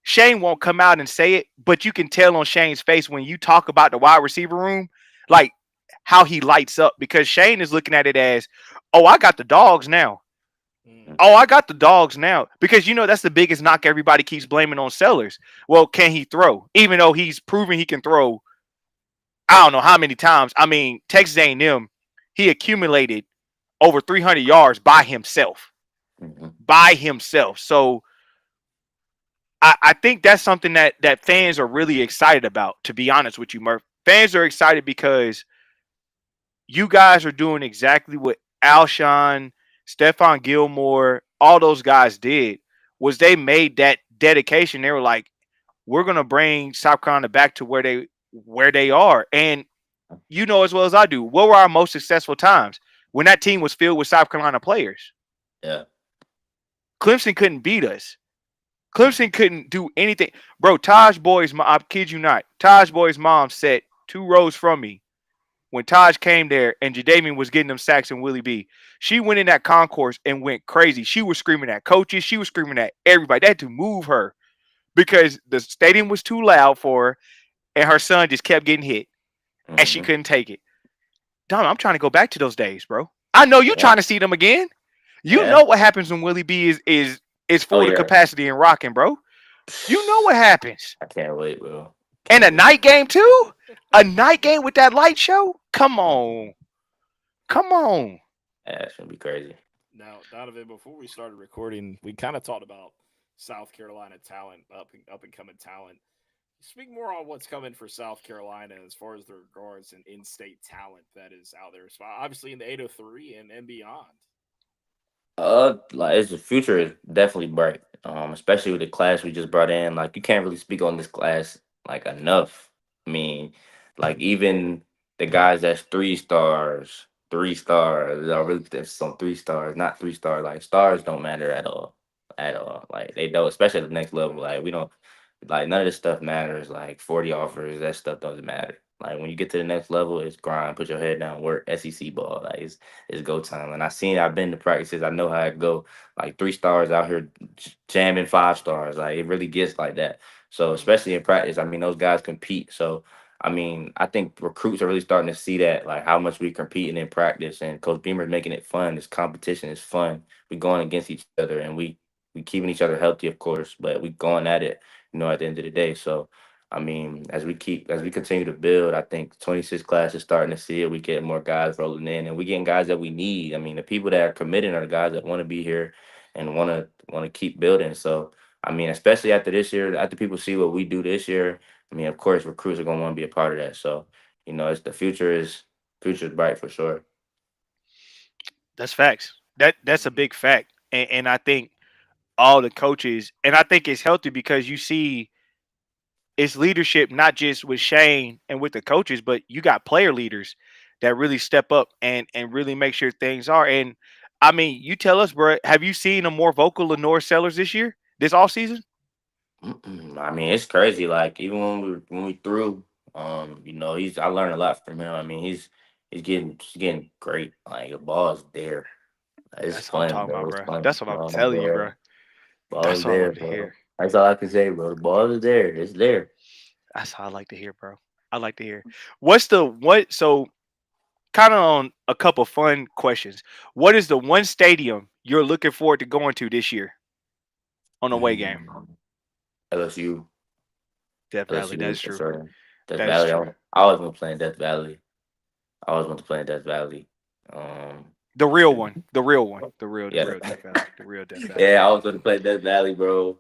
S1: Shane won't come out and say it, but you can tell on Shane's face when you talk about the wide receiver room, like how he lights up because Shane is looking at it as, oh, I got the dogs now.
S2: Mm.
S1: Oh, I got the dogs now. Because you know that's the biggest knock everybody keeps blaming on Sellers. Well, can he throw? Even though he's proven he can throw, I don't know how many times. I mean, Texas A&M, he accumulated over 300 yards by himself.
S3: Hmm.
S1: By himself. So I think that's something that fans are really excited about, to be honest with you, Murph. Fans are excited because you guys are doing exactly what Alshon, Stephon Gilmore, all those guys did, was they made that dedication. They were like, we're gonna bring South Carolina back to where they are. And you know as well as I do, what were our most successful times? When that team was filled with South Carolina players.
S3: Yeah.
S1: Clemson couldn't beat us. Clemson couldn't do anything. Bro, Taj Boyd's mom, I kid you not, Taj Boyd's mom sat 2 rows from me when Taj came there and Jadavian was getting them sacks and Willie B. She went in that concourse and went crazy. She was screaming at coaches. She was screaming at everybody. They had to move her because the stadium was too loud for her and her son just kept getting hit and she
S3: Hmm.
S1: couldn't take it. Don, I'm trying to go back to those days, bro. I know you
S3: Yeah.
S1: trying to see them again. You
S3: Yeah.
S1: know what happens when Willie B is
S3: Oh
S1: full to
S3: yeah.
S1: capacity and rocking, bro. You know what happens.
S3: I can't wait, bro.
S1: And
S3: Can't
S1: a
S3: wait.
S1: night game too? A night game with that light show? Come on. Come on.
S3: Yeah, it's gonna be crazy.
S2: Now, Donovan, before we started recording, we kind of talked about South Carolina talent, up and coming talent. Speak more on what's coming for South Carolina as far as the regards and in-state talent that is out there. So obviously in the 803 and beyond.
S3: Like it's the future is definitely bright. Especially with the class we just brought in. Like you can't really speak on this class like enough. I mean, like even the guys that's 3 stars, 3 stars, are really there's some 3 stars, not 3 stars. Like stars don't matter at all. Like they don't, especially at the next level. Like we don't, like none of this stuff matters. Like 40 offers, that stuff doesn't matter. Like when you get to the next level, it's grind, put your head down, work, SEC ball. Like it's go time. And I've been to practices. I know how it go. Like 3 stars out here jamming 5 stars. Like it really gets like that. So
S2: Mm-hmm.
S3: especially in practice, I mean those guys compete. So I mean I think recruits are really starting to see that, like how much we competing in practice. And Coach Beamer's making it fun. This competition is fun. We going against each other, and we keeping each other healthy, of course, but we going at it. At the end of the day. So I mean, as we continue to build, I think 26 class is starting to see it. We get more guys rolling in, and we getting guys that we need. I mean, the people that are committing are the guys that want to be here and want to keep building. So, I mean, especially after this year, after people see what we do this year, I mean, of course, recruits are gonna want to be a part of that. So, it's the future is bright for sure.
S1: That's facts. That's a big fact. And I think all the coaches and I think it's healthy because you see it's leadership not just with Shane and with the coaches, but you got player leaders that really step up and really make sure things are. And I mean, you tell us, bro, have you seen a more vocal Lenore Sellers this year, this off season?
S3: Mm-mm. I mean, it's crazy. Like even when we threw. I learned a lot from him. I mean, he's getting great. Like the ball is there. It's
S1: That's what I'm
S3: fun,
S1: talking
S3: bro.
S1: about,
S3: It's
S1: bro.
S3: fun.
S1: That's what I'm telling you, bro.
S3: Ball
S1: That's
S3: is
S1: what I
S3: there,
S1: love to
S3: bro.
S1: hear.
S3: That's all I can say, bro. The ball is there. It's there.
S1: That's how I like to hear, bro. I like to hear. What's the what? So, kind of on a couple fun questions. What is the one stadium you're looking forward to going to this year on a away game?
S3: Mm. LSU,
S1: Death Valley.
S3: LSU
S1: That's
S3: for
S1: true.
S3: sure. Death
S1: That's
S3: Valley.
S1: true.
S3: I always want to play in Death Valley. I always want to play in Death Valley.
S1: The real
S3: Shoot.
S1: one. The real one. The
S3: Yeah,
S1: real Death Valley. The real Death Valley.
S3: yeah. I was going to play Death Valley, bro.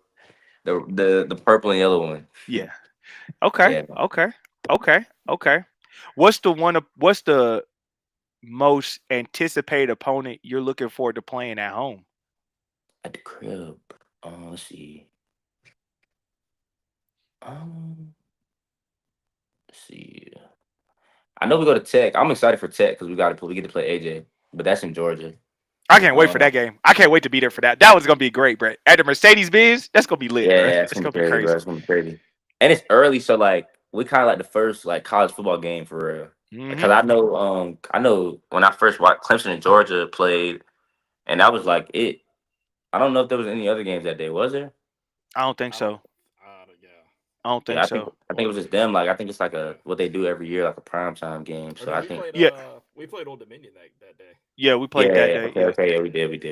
S3: The purple and yellow one.
S1: Yeah. Okay.
S3: Yeah,
S1: Okay. Okay. Okay. What's the one? What's the most anticipated opponent you're looking forward to playing at home?
S3: at the crib. Let's see. Um, let's see. I know we go to Tech. I'm excited for Tech because we get to play AJ, but that's in Georgia.
S1: I can't wait for that
S3: Um,
S1: game. I can't wait to be there for that. That was gonna be great, bro. At the Mercedes Benz, that's gonna be lit,
S3: yeah,
S1: bro.
S3: yeah, it's
S1: It's
S3: gonna
S1: gonna
S3: be
S1: be
S3: crazy, bro.
S1: crazy.
S3: It's gonna be crazy, and it's early, so like we kind of like the first like college football game for real. Because
S1: Hmm.
S3: I know when I first watched Clemson and Georgia played, and that was like it. I don't know if there was any other games that day. Was there?
S1: I don't think
S2: I don't.
S1: so.
S2: Yeah.
S1: I don't
S3: Yeah,
S1: think
S3: I think
S1: so.
S3: I think it was just them. Like I think it's like a what they do every year, like a primetime game.
S2: Or
S3: So
S2: no,
S3: I
S2: we
S3: think
S2: played.
S1: Yeah,
S2: We played Old Dominion that day.
S1: yeah, we
S3: yeah,
S1: played
S3: yeah,
S1: that
S3: yeah.
S1: day.
S3: Okay,
S1: Yeah,
S3: okay, yeah, we did.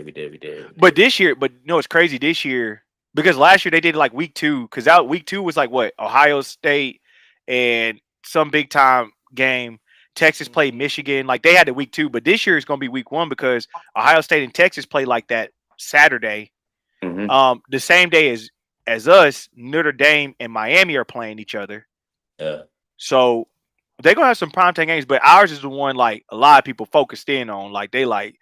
S1: but this year, but no, it's crazy this year because last year they did like week two because that week two was like what Ohio State and some big time game. Texas played
S2: Mm-hmm.
S1: Michigan, like they had the week two, but this year it's gonna be week one because Ohio State and Texas play like that Saturday.
S3: Hmm.
S1: The same day as us, Notre Dame and Miami are playing each other.
S3: Yeah,
S1: So they're gonna have some primetime games, but ours is the one like a lot of people focused in on. Like they like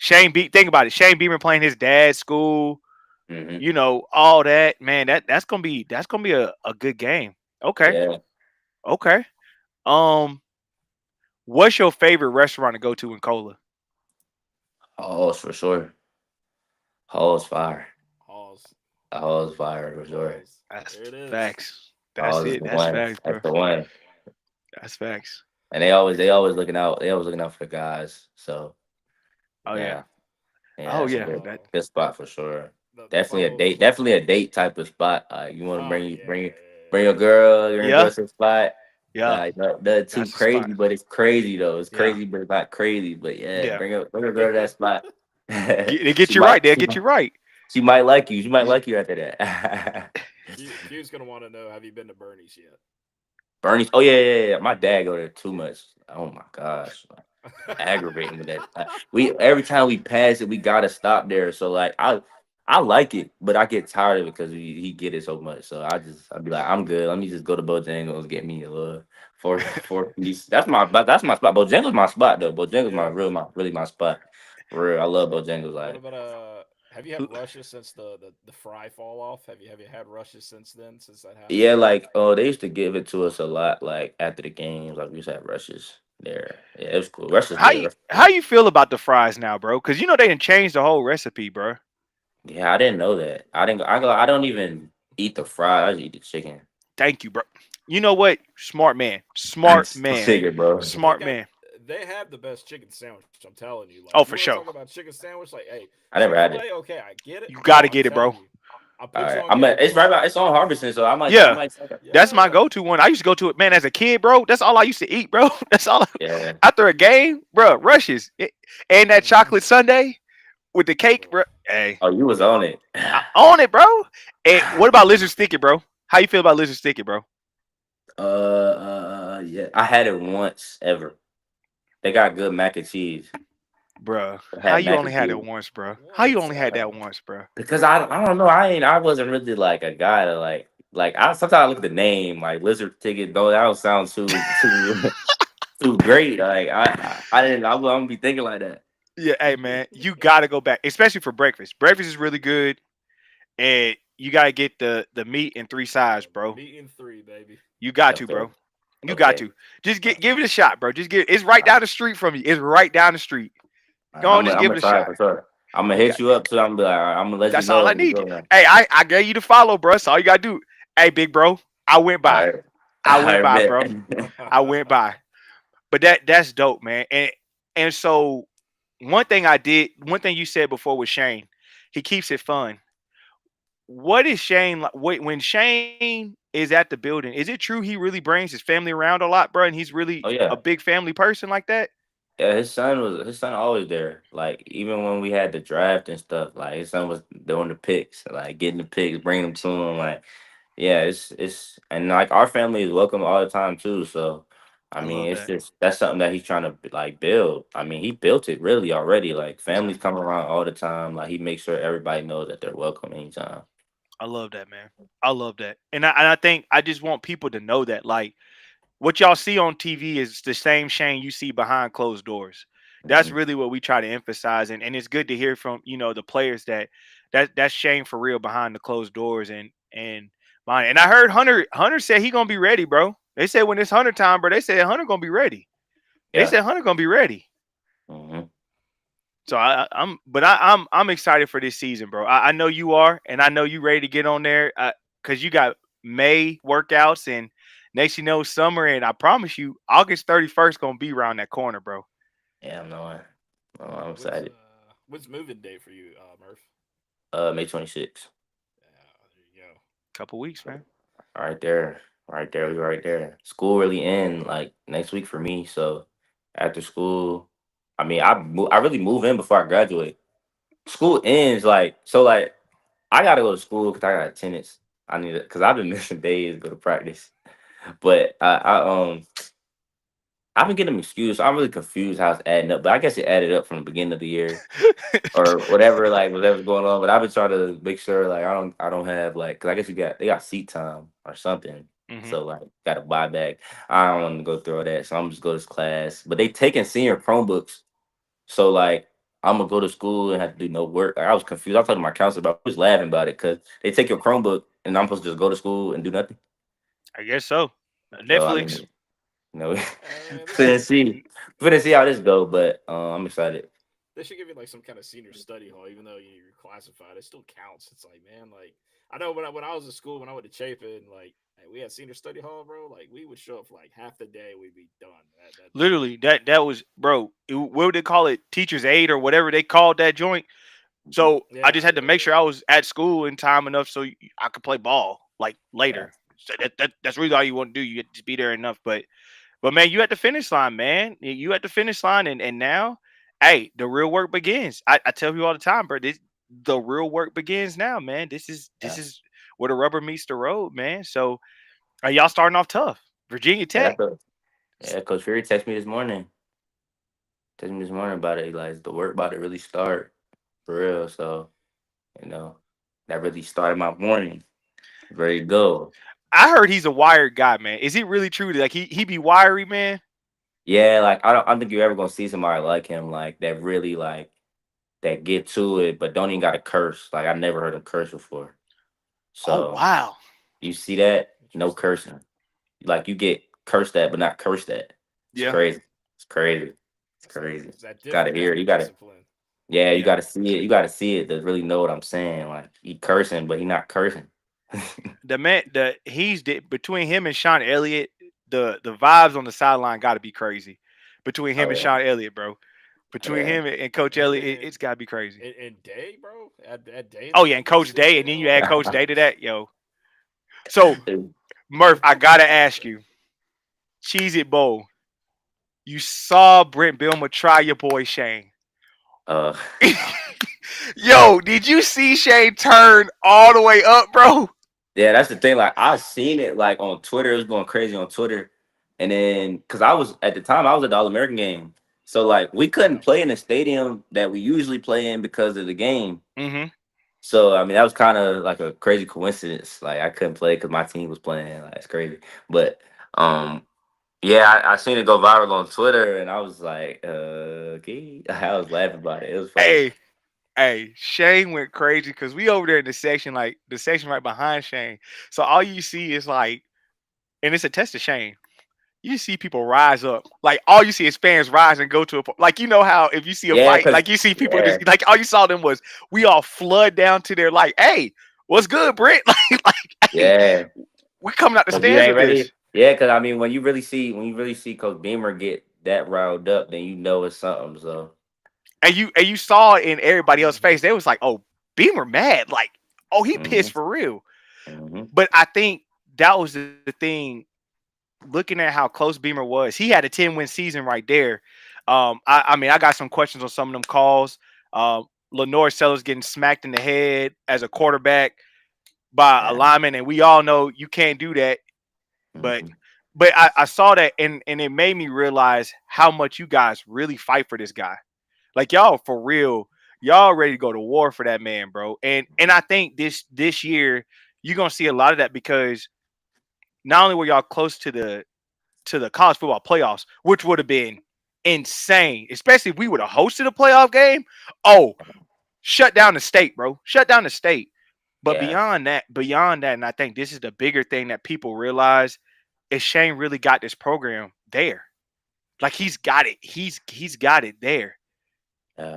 S1: think about it. Shane Beamer playing his dad's school,
S3: hmm,
S1: all that. Man, that's gonna be a good game. Okay.
S3: yeah.
S1: Okay. Um, what's your favorite restaurant to go to in Cola?
S3: Halls for sure. Halls fire.
S2: Halls.
S3: Halls fire for sure.
S2: Halls.
S1: That's
S2: There it is.
S1: facts. That's
S3: Halls is
S1: it.
S3: the
S1: That's
S3: one.
S1: facts,
S3: That's
S1: bro.
S3: the one.
S1: That's facts.
S3: And they always looking out. They always looking out for the guys. So
S1: Oh yeah.
S3: yeah, yeah,
S1: Oh
S3: that's a
S1: yeah.
S3: good
S1: That
S3: good spot for sure.
S2: The
S3: Definitely a
S2: Halls.
S3: date. Definitely a date type of spot. You want to
S2: Oh
S3: bring your girl,
S1: yeah.
S3: to the spot.
S1: Yeah.
S3: Like not too
S1: That's the spot.
S3: crazy, but it's crazy though. It's
S1: Yeah.
S3: crazy, but it's not crazy. But yeah,
S1: Yeah.
S3: bring a girl to that spot.
S1: They
S3: she
S1: get you right.
S3: might
S1: They'll
S3: she,
S1: get you right.
S3: she might like you. She might like you after that.
S2: Q's gonna want to know: have you been to Bernie's yet?
S3: Bernie's. Oh yeah. My dad go there too much. Oh my gosh, aggravating with that. We every time we pass it, we gotta stop there. So like I like it, but I get tired of it because he get it so much. So I'd be like, I'm good. Let me just go to Bojangles, get me a little four piece. That's my spot. Bojangles my spot though. Bojangles
S2: Yeah.
S3: my really my spot. For real, I love Bojangles.
S2: What
S3: Like
S2: about have you had rushes since the fry fall off? Have you had rushes since then? Since that happened?
S3: yeah, like oh they used to give it to us a lot. Like after the games, like we used to have rushes there. Yeah, it was cool. Rushes
S1: How
S3: good.
S1: you
S3: Rushes
S1: how
S3: good.
S1: you feel about the fries now, bro? Because they didn't change the whole recipe, bro.
S3: Yeah, I didn't know that. I didn't. I don't even eat the fry. I just eat the chicken.
S1: Thank you, bro. You know what? Smart man.
S3: I
S1: Smart
S3: just
S1: man.
S3: figured, bro.
S2: They
S1: Smart
S2: got
S1: man.
S2: they have the best chicken sandwich. I'm telling you. Like
S1: Oh,
S2: you
S1: for
S2: want to
S1: sure.
S2: talk about chicken sandwich? Like, hey,
S3: I never had
S2: Chick-fil-A,
S3: it.
S2: okay, I get it.
S1: You
S2: Bro,
S1: gotta
S2: I'm
S1: get it, bro.
S2: telling you. I'll
S3: All
S2: put you
S3: right,
S2: on
S3: I'm.
S2: game.
S3: It's right about. It's on Harbison, so I
S1: Yeah,
S3: might.
S1: that's my
S2: Yeah.
S1: go-to one. I used to go to it, man, as a kid, bro. That's all I used to eat, bro. That's all.
S3: Yeah.
S1: After a game, bro, rushes and that
S2: Mhm.
S1: chocolate sundae with the cake, bro. Hey,
S3: Oh, you was on it.
S1: I own it, bro. And what about lizard sticky, bro? How you feel about lizard sticky, bro?
S3: Yeah. I had it once ever. They got good mac and cheese.
S1: Bruh,
S3: I
S1: how
S3: had
S1: you
S3: mac
S1: only
S3: and
S1: had it
S3: cheese
S1: once, bro? How you
S2: What?
S1: only had that once, bro?
S3: because I don't know. I wasn't really like a guy to like. I sometimes I look at the name like lizard ticket. Though that don't sound too great. Like I didn't. I wouldn't be thinking like that.
S1: Yeah, hey man, you gotta go back, especially for breakfast. Breakfast is really good, and you gotta get the meat in three sides, bro.
S2: Meat and three, baby.
S1: You got to,
S3: Okay.
S1: bro. You got
S3: Okay.
S1: to. Just give it a shot, bro. Just give. It's right down the street from you. It's right down the street. Go on, just
S3: I'm
S1: give
S3: gonna
S1: it a
S3: try it
S1: shot.
S3: for sure. I'm gonna
S1: You got.
S3: hit you up too. I'm gonna be like, all right, I'm gonna let you
S1: That's all
S3: know
S1: I
S3: when we
S1: need.
S3: go now.
S1: Hey, I gave you the follow, bro. That's all you gotta do. Hey, big bro, I went
S3: All
S1: by.
S3: right.
S1: I went
S3: I
S1: by,
S3: bet.
S1: bro. I went by. But that's dope, man. And so one thing you said before with Shane, he keeps it fun. What is Shane like when Shane is at the building? Is it true he really brings his family around a lot, bro? And he's really
S3: Oh
S1: a
S3: yeah.
S1: big family person like that?
S3: Yeah, his son always there. Like even when we had the draft and stuff, like his son was doing the picks, like getting the picks, bringing them to him. Like yeah, it's and like our family is welcome all the time too. So I
S1: I
S3: mean,
S1: love
S3: it's
S1: that.
S3: just that's something that he's trying to like build. I mean, he built it really already. Like families come around all the time. Like he makes sure everybody knows that they're welcome anytime.
S1: I love that, man. I love that. And I think I just want people to know that like what y'all see on TV is the same Shane you see behind closed doors. That's
S3: Hmm.
S1: really what we try to emphasize, and it's good to hear from the players that's Shane for real behind the closed doors and mine. And I heard Hunter said he gonna be ready, bro. They said when it's Hunter time, bro. They said Hunter gonna be ready. They
S3: Yeah.
S1: said Hunter gonna be ready.
S3: Hmm.
S1: So I'm excited for this season, bro. I know you are, and I know you ready to get on there because you got May workouts and next you know summer, and I promise you August 31st gonna be around that corner, bro.
S3: Yeah, I'm knowing. Oh, I'm
S2: When's
S3: excited.
S2: when's moving day for you, Murph?
S3: May 26th.
S2: Yeah, there you go.
S1: Couple weeks, man.
S3: Right there. Right there. We right there. School really end like next week for me. So after school, I mean, I really move in before I graduate. School ends like so like I gotta go to school because I got attendance. I need it because I've been missing days to go to practice. But I've been getting them excused. I'm really confused how it's adding up. But I guess it added up from the beginning of the year or whatever, like whatever's going on. But I've been trying to make sure like I don't have like because I guess they got seat time or something.
S1: Hmm.
S3: So like got to buy back. I don't want to go through all that, so I'm just go to this class. But they taking senior Chromebooks, so like I'm gonna go to school and have to do no work. Like, I was confused. I was talking to my counselor about. I was laughing about it because they take your Chromebook and I'm supposed to just go to school and do nothing.
S1: I guess so.
S3: So I
S1: Netflix.
S3: mean, you know,
S2: Man, they should
S3: finna see, finna see how this go. But I'm excited.
S2: they should give you like some kind of senior study hall, even though you're classified. It still counts. It's like, man, like I know when I was in school, when I went to Chapin, like hey, we had senior study hall, bro. Like we would show up for like half the day, we'd be done. That
S1: Literally, that was bro. What would they call it? Teacher's aid or whatever they called that joint. So I
S2: yeah,
S1: just had to
S2: yeah,
S1: make
S2: yeah.
S1: sure I was at school in time enough so I could play ball like
S3: Yeah,
S1: later. So that's really all you want to do. You get to be there enough. But man, you at the finish line, man. You at the finish line, and now, hey, the real work begins. I tell you all the time, bro. The real work begins now, man. This
S3: yeah,
S1: is where the rubber meets the road, man. So y'all starting off tough. Virginia
S3: yeah.
S1: Tech.
S3: Yeah, Coach Fury texted me this morning. Texted me this morning about it. Like the work about to really start for real. So you know that really started my morning. Ready to go.
S1: I heard he's a wired guy, man. Is it really true? Like he be wiry, man.
S3: Yeah, like I don't think you're ever gonna see somebody like him, like that really like that get to it, but don't even got to curse. Like I never heard him curse before.
S1: Oh
S3: So
S1: wow.
S3: you see that? No
S2: Interesting.
S3: cursing. Like you get cursed at, but not cursed at. It's
S1: Yeah.
S3: crazy. It's crazy. It's crazy.
S2: It's that
S3: Gotta
S2: different
S3: hear
S2: kind
S3: it.
S2: of
S3: You gotta
S2: discipline.
S3: yeah, you
S1: Yeah.
S3: gotta see it. You gotta see it to really know what I'm saying. Like he cursing, but he not cursing.
S1: The man, between him and Sean Elliott, the vibes on the sideline got to be crazy. Between him
S3: Oh
S1: and
S3: yeah.
S1: Sean Elliott, bro. Between
S3: Yeah.
S1: him and Coach Elliott, it's got to be crazy.
S2: And Day, bro, at Day in
S1: Oh
S2: the
S1: yeah, and
S2: Kansas
S1: Coach
S2: City
S1: Day, and then you add
S2: jail.
S1: Coach Day to that, yo. So Murph, I gotta ask you, Cheez It Bowl. You saw Brent Bilmer try your boy Shane.
S3: uh
S1: Yo, did you see Shane turn all the way up, bro?
S3: yeah, that's the thing. Like I seen it like on Twitter. It was going crazy on Twitter. And then because I was at the time I was at the All American game. So like we couldn't
S2: Yeah.
S3: play in the stadium that we usually play in because of the game.
S1: Mm-hmm.
S3: So I mean that was kind of like a crazy coincidence. Like I couldn't play because my team was playing. Like it's crazy. But um yeah, I seen it go viral on Twitter and I was like, okay. I was laughing about it. It was funny.
S1: Hey, hey, Shane went crazy because we over there in the section, like the section right behind Shane. So all you see is like, and it's a test of Shane. You see people rise up, like all you see is fans rise and go to like you know how if you see a
S3: Yeah,
S1: fight,
S3: cause
S1: like you see people
S3: yeah,
S1: just like all you saw them was we all flood down to their like, hey, what's good, Brent? Like, hey,
S3: yeah.
S1: we're coming out the
S3: Cause you
S1: stands
S3: ain't
S1: with
S3: ready.
S1: this.
S3: Yeah, because I mean, when you really see Coach Beamer get that riled up, then you know it's something. So,
S1: And you saw it in everybody else's
S2: Mm-hmm.
S1: face. They was like, "Oh, Beamer mad, like, oh, he pissed
S3: hmm
S1: for real."
S3: hmm
S1: But I think that was the thing. Looking at how close Beamer was, he had a 10-win season right there. I mean, I got some questions on some of them calls. Lenore Sellers getting smacked in the head as a quarterback by a
S3: yeah,
S1: lineman, and we all know you can't do that. But
S3: hmm
S1: but I saw that, and it made me realize how much you guys really fight for this guy. Like y'all for real, y'all ready to go to war for that man, bro. And I think this year you're gonna see a lot of that because not only were y'all close to the college football playoffs, which would have been insane, especially if we would have hosted a playoff game. Oh, shut down the state, bro. Shut down the state. But
S3: yeah,
S1: beyond that, and I think this is the bigger thing that people realize is Shane really got this program there. Like he's got it. He's got it there.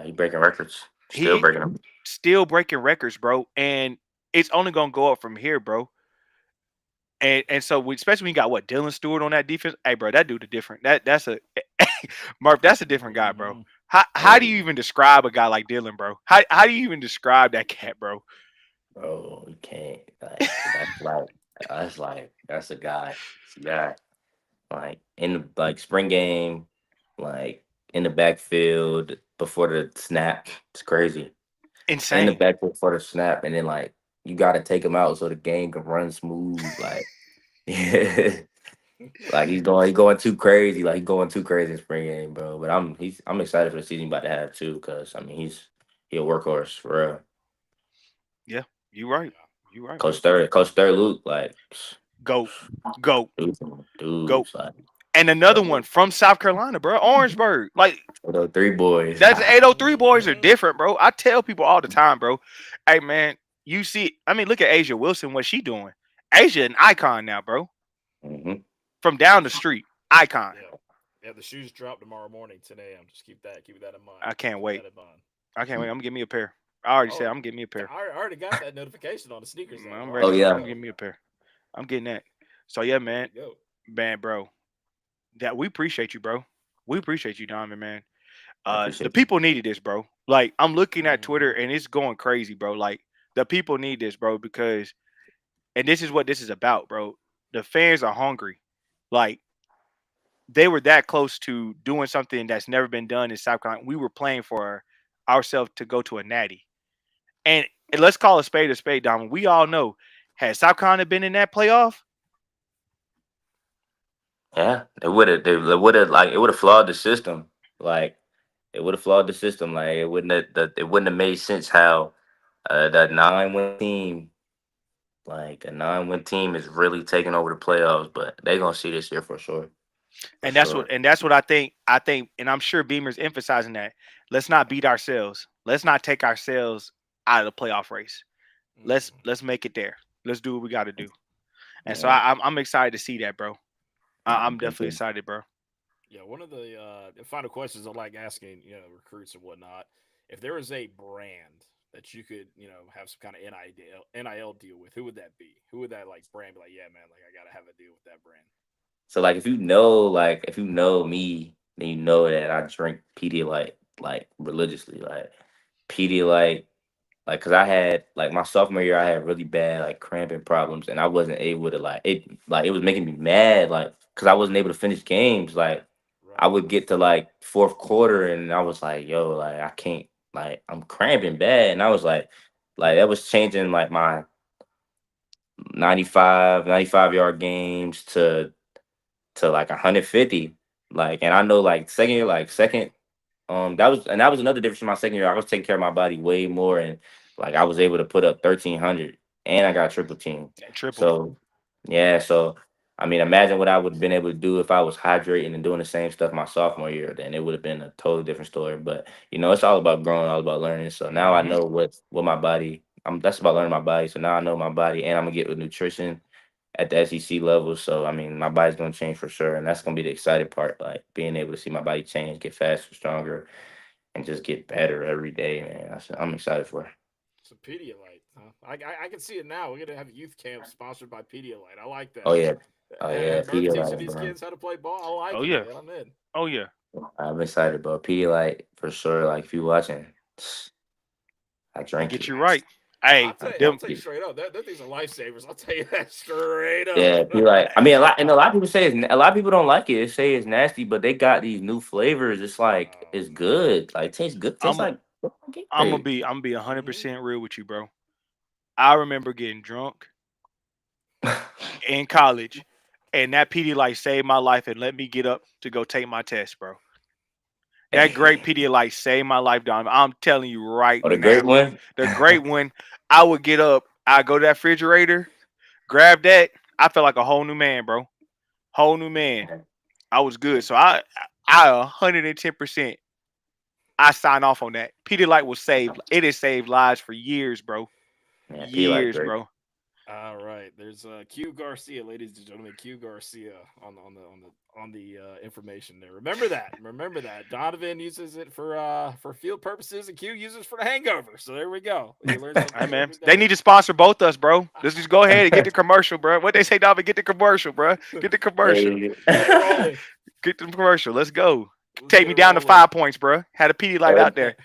S3: he breaking records, still
S1: He
S3: breaking them.
S1: still breaking records, bro. And it's only gonna go up from here, bro. And so especially when you got what Dylan Stewart on that defense. Hey, bro, that dude is different. That's a Murph. That's a different guy, bro.
S2: Mm-hmm.
S1: How
S3: Oh,
S1: do you even describe a guy like Dylan, bro? How do you even describe that cat, bro?
S3: bro, you can't that's a guy. It's a guy. Like in the like spring game, like in the backfield before the snap. It's crazy. In the
S1: Insane.
S3: backfield before the snap, and then like you got to take him out so the game can run smooth. Like, yeah, like he going too crazy. Like he's going too crazy in spring game, bro. But I'm excited for the season he's about to have too, because I mean he a workhorse for real.
S1: Yeah, you right.
S2: Yeah.
S1: You right, bro.
S3: Coach Third Luke, like
S1: Go, go, go.
S3: dudes, like
S1: And another one from South Carolina, bro. Orangeburg. Like
S3: those three boys.
S1: that's 803 boys are
S2: Mm-hmm.
S1: different, bro. I tell people all the time, bro. Hey man, you see, I mean, look at Asia Wilson, what she doing. Asia an icon now, bro.
S3: hmm
S1: From down the street. Icon.
S2: Yeah. Yeah, the shoes drop tomorrow morning, 10 a.m. Just keep that in mind.
S1: I can't
S2: Keep
S1: wait.
S2: that in mind.
S1: I can't wait. I'm gonna give me a pair. I already
S2: Oh,
S1: said I'm gonna give me a pair.
S2: I already got that notification on the sneakers app. I'm
S1: I'm
S2: already
S3: Oh
S1: ready.
S2: good to
S1: I'm
S3: yeah,
S1: gonna give
S2: go.
S1: me a pair. I'm getting that. So yeah,
S2: Good
S1: man,
S2: to go.
S1: man, bro. That we appreciate you, bro. We appreciate you, Diamond, man.
S3: I
S1: The
S3: appreciate you.
S1: people needed this, bro. Like I'm looking at Twitter
S2: Mm-hmm.
S1: and it's going crazy, bro. Like the people need this, bro, because and this is what this is about, bro. The fans are hungry. Like they were that close to doing something that's never been done in South Carolina. We were playing for ourselves to go to a natty. And let's call a spade, Diamond. We all know had South Carolina been in that playoff,
S3: Yeah, they would have like it would have flawed the system. Like it would have flawed the system. Like it wouldn't have made sense how that 9-win team, like a 9-win team, is really taking over the playoffs. But they gonna see this year for sure.
S1: and that's what I think. I think, and I'm sure Beamer's emphasizing that. Let's not beat ourselves. Let's not take ourselves out of the playoff race.
S2: Mm-hmm.
S1: Let's make it there. Let's do what we got to do. And so
S3: Yeah,
S1: I'm excited to see that, bro. I'm
S3: me
S1: definitely
S3: too.
S1: excited, bro.
S2: Yeah, one of the final questions I like asking, recruits and whatnot. If there was a brand that you could, have some kind of NIL deal with, who would that be? Who would that like brand be like? Yeah, man, like I gotta have a deal with that brand.
S3: So like if you know me, then you know that I drink Pedialyte like religiously, like Pedialyte. Like, cause I had like my sophomore year, I had really bad like cramping problems, and I wasn't able to like it was making me mad, like, cause I wasn't able to finish games. Like, I
S2: Right.
S3: would get to like fourth quarter, and I was like, yo, like I can't, like I'm cramping bad, and I was like that was changing like my 95 yard games to like 150, like, and I know like second year, like second that was another difference in my second year. I was taking care of my body way more, and like I was able to put up 1,300, and I got triple team.
S1: Triple.
S3: So yeah, so I mean, imagine what I would have been able to do if I was hydrating and doing the same stuff my sophomore year. Then it would have been a totally different story. But it's all about growing, all about learning. So now I
S1: Hmm.
S3: know what my body. That's about learning my body. So now I know my body, and I'm gonna get with nutrition at the SEC level. So I mean, my body's gonna change for sure, and that's gonna be the exciting part. Like being able to see my body change, get faster, stronger, and just get better every day, man. I'm excited for it.
S2: So Pedialyte, huh? I can see it now. We're gonna have youth camp sponsored by Pedialyte. I like
S3: Oh
S2: that.
S3: yeah, Oh yeah,
S2: And Murph teaching
S3: Pedialyte,
S2: these
S3: bro.
S2: kids how to play ball. I like
S1: Oh
S2: it,
S1: yeah.
S2: man. I'm in.
S1: Oh yeah.
S3: I'm excited, bro. Pedialyte for sure. Like if you watching, I
S1: It
S3: drank
S1: gets
S3: it.
S1: you right. Hey,
S2: I'll
S1: them.
S2: tell you straight up. That thing's a lifesavers. I'll tell you that straight up.
S3: Yeah, Pedialyte. I mean, a lot of people say a lot of people don't like it. They say it's nasty, but they got these new flavors. It's like
S2: Oh
S3: it's
S2: man.
S3: good. Like tastes good. Tastes
S1: I'm.
S3: like
S1: I'm gonna
S3: Gatorade.
S1: be. I'm gonna be
S2: Mm-hmm.
S1: 100% real with you, bro. I remember getting drunk in college, and that Pedialyte saved my life and let me get up to go take my test, bro. That great
S3: Hey,
S1: Pedialyte saved my life, Don. I'm telling you right
S3: oh, the great
S1: now.
S3: one.
S1: The great one. I would get up. I go to that refrigerator, grab that. I felt like a whole new man, bro. Whole new man. I was good.
S2: Hey,
S1: So I 110%. I sign off on that. Pedialyte will save. It has saved lives for years, bro.
S3: Yeah, Pedialyte
S1: Years,
S3: great.
S1: bro.
S2: all right. There's Q Garcia, ladies and gentlemen. Q Garcia on the information there. Remember that. Remember that. Donovan uses it for field purposes, and Q uses it for the hangover. So there we go. You learn something
S1: Hey
S2: new
S1: man,
S2: every
S1: they
S2: day.
S1: need to sponsor both us, bro. Let's just go ahead and get the commercial, bro. What they say, Donovan? Get the commercial, bro. Get the commercial.
S3: Hey.
S2: Get it rolling.
S1: Get the commercial. Let's go.
S2: Let's
S1: Take
S2: get
S1: me
S2: it
S1: down to
S2: rolling.
S1: 5 points, bro. Had a Pedialyte out there.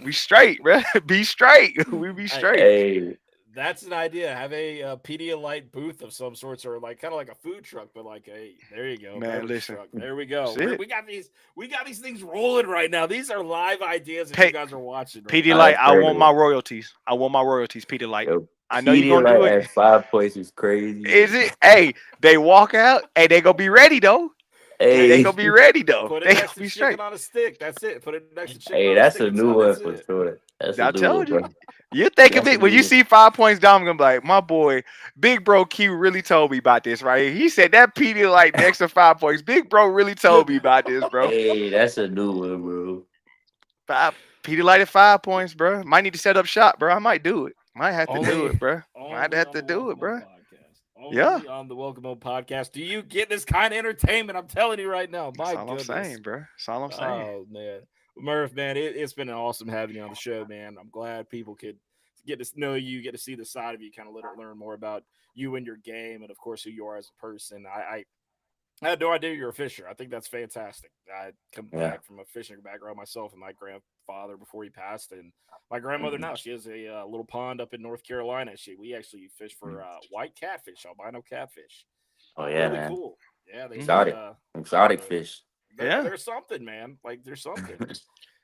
S1: We straight, bro. Be straight. We be
S2: Hey,
S1: straight.
S3: Hey,
S2: that's an idea. Have a, Pedialyte booth of some sorts, or like kind of like a food truck, but like a there you go,
S1: Man,
S2: beverage
S1: listen.
S2: truck. There we go.
S1: That's it.
S2: We got these things rolling right now. These are live ideas that you
S1: Pay
S2: guys are watching right
S3: oh,
S2: now.
S1: Pedialyte.
S3: that's
S1: I want my
S3: crazy.
S1: royalties. I want my royalties, Pedialyte.
S3: Yo,
S1: I know you gonna do
S3: Pedialyte
S1: it.
S3: at 5 points is crazy.
S1: Is it? Hey, they walk out. Hey, they gonna be ready though. They
S3: Hey,
S1: gonna be ready though.
S2: Put it
S1: They gonna
S2: next to
S1: be
S2: chicken
S1: straight.
S2: on a stick. That's it. Put it next to chicken
S3: hey,
S2: on a
S3: that's
S2: stick
S3: a
S2: and
S3: new
S2: son.
S3: one
S2: That's
S3: for
S2: it.
S3: sure. That's a
S1: I
S3: new one,
S1: told you.
S3: bro.
S1: You think of
S3: That's a
S1: it when
S3: new
S1: you
S3: one.
S1: see 5 points down, I'm gonna be like, my boy, Big Bro Q really told me about this, right? He said that Pedialyte next to 5 points. Big Bro really told me about this, bro.
S3: Hey, that's a new one, bro.
S1: Five Pedialyte at 5 points, bro. Might need to set up shop, bro. I might do it. Might have to do
S2: Only,
S1: it, bro. Might
S2: only
S1: have
S2: on
S1: to
S2: the
S1: do
S2: Welcome
S1: it,
S2: Home
S1: bro.
S2: podcast.
S1: Yeah.
S2: Only on the Welcome Home podcast. Do you get this kind of entertainment? I'm telling you right now.
S1: That's
S2: My
S1: all I'm
S2: goodness.
S1: saying, bro. That's all I'm saying.
S2: Oh man, Murph, man, it's been awesome having you on the show, man. I'm glad people could get to know you, get to see the side of you, kind of learn more about you and your game, and of course who you are as a person. I had no idea you're a fisher. I think that's fantastic. I come
S3: Yeah.
S2: back from a fishing background myself, and my grandfather before he passed, and my grandmother
S3: Mhm.
S2: now she has a little pond up in North Carolina. We actually fish for white catfish, albino catfish.
S3: Oh yeah,
S2: Really
S3: man.
S2: cool. Yeah, they
S3: Exotic, exotic
S2: uh,
S3: fish.
S1: Yeah.
S2: there's something, man. Like there's something.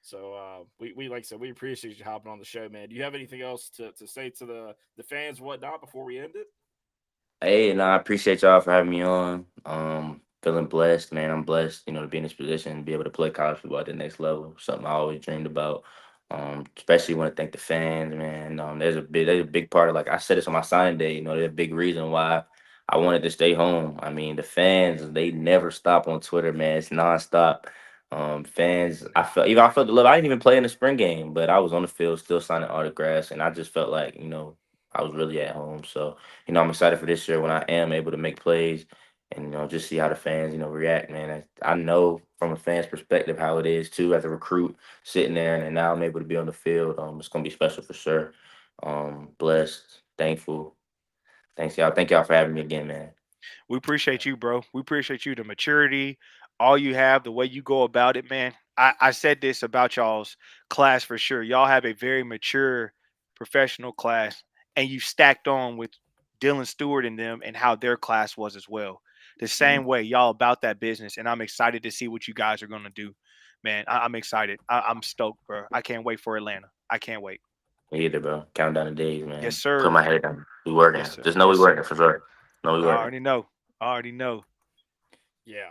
S2: So we like I said, we appreciate you hopping on the show, man. Do you have anything else to say to the fans, whatnot, before we end it?
S3: Hey, and I appreciate y'all for having me on. Feeling blessed, man. I'm blessed, to be in this position and be able to play college football at the next level. Something I always dreamed about. Especially want to thank the fans, man. There's a big part of, like I said this on my signing day. There's a big reason why I wanted to stay home. I mean, the fans, they never stop on Twitter, man. It's nonstop. Fans, I felt the love. I didn't even play in the spring game, but I was on the field still signing autographs, and I just felt like, I was really at home. So, I'm excited for this year when I am able to make plays and, just see how the fans, react, man. I know from a fan's perspective how it is too as a recruit sitting there, and now I'm able to be on the field. It's gonna be special for sure. Blessed, thankful. Thanks y'all. Thank y'all for having me again, man.
S1: We appreciate you, bro. We appreciate you, the maturity, all you have, the way you go about it, man. I said this about y'all's class for sure. Y'all have a very mature professional class, and you stacked on with Dylan Stewart and them and how their class was as well. The
S3: Mhm.
S1: same way, y'all about that business, and I'm excited to see what you guys are gonna do, man. I'm excited. I'm stoked, bro. I can't wait for Atlanta. I can't wait.
S3: Me either, bro. Count down the days,
S1: Yes,
S3: man. Put
S1: sir.
S3: my head down. We working.
S1: Yes, sir.
S3: Just know we
S1: Yes,
S3: working
S1: sir.
S3: for sure. Know we
S1: I
S3: working.
S1: already know. I already know.
S2: Yeah,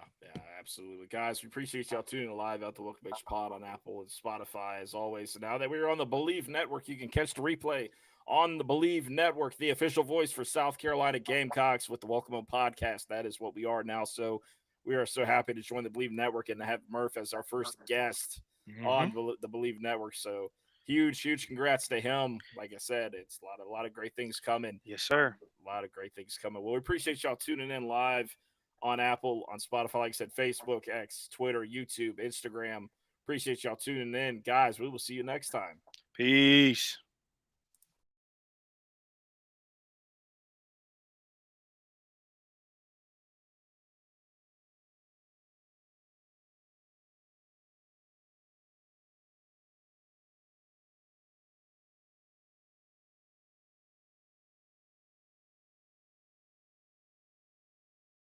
S2: absolutely. Guys, we appreciate y'all tuning live out the Welcome H Pod on Apple and Spotify as always. So now that we're on the Believe Network, you can catch the replay on the Believe Network, the official voice for South Carolina Gamecocks with the Welcome Home podcast. That is what we are now. So we are so happy to join the Believe Network and to have Murph as our first guest
S1: Hmm.
S2: on the Believe Network. So huge congrats to him. Like I said, it's a lot of great things coming.
S1: Yes, sir.
S2: A lot of great things coming. Well, we appreciate y'all tuning in live on Apple, on Spotify, like I said, Facebook, X, Twitter, YouTube, Instagram. Appreciate y'all tuning in. Guys, we will see you next time.
S1: Peace.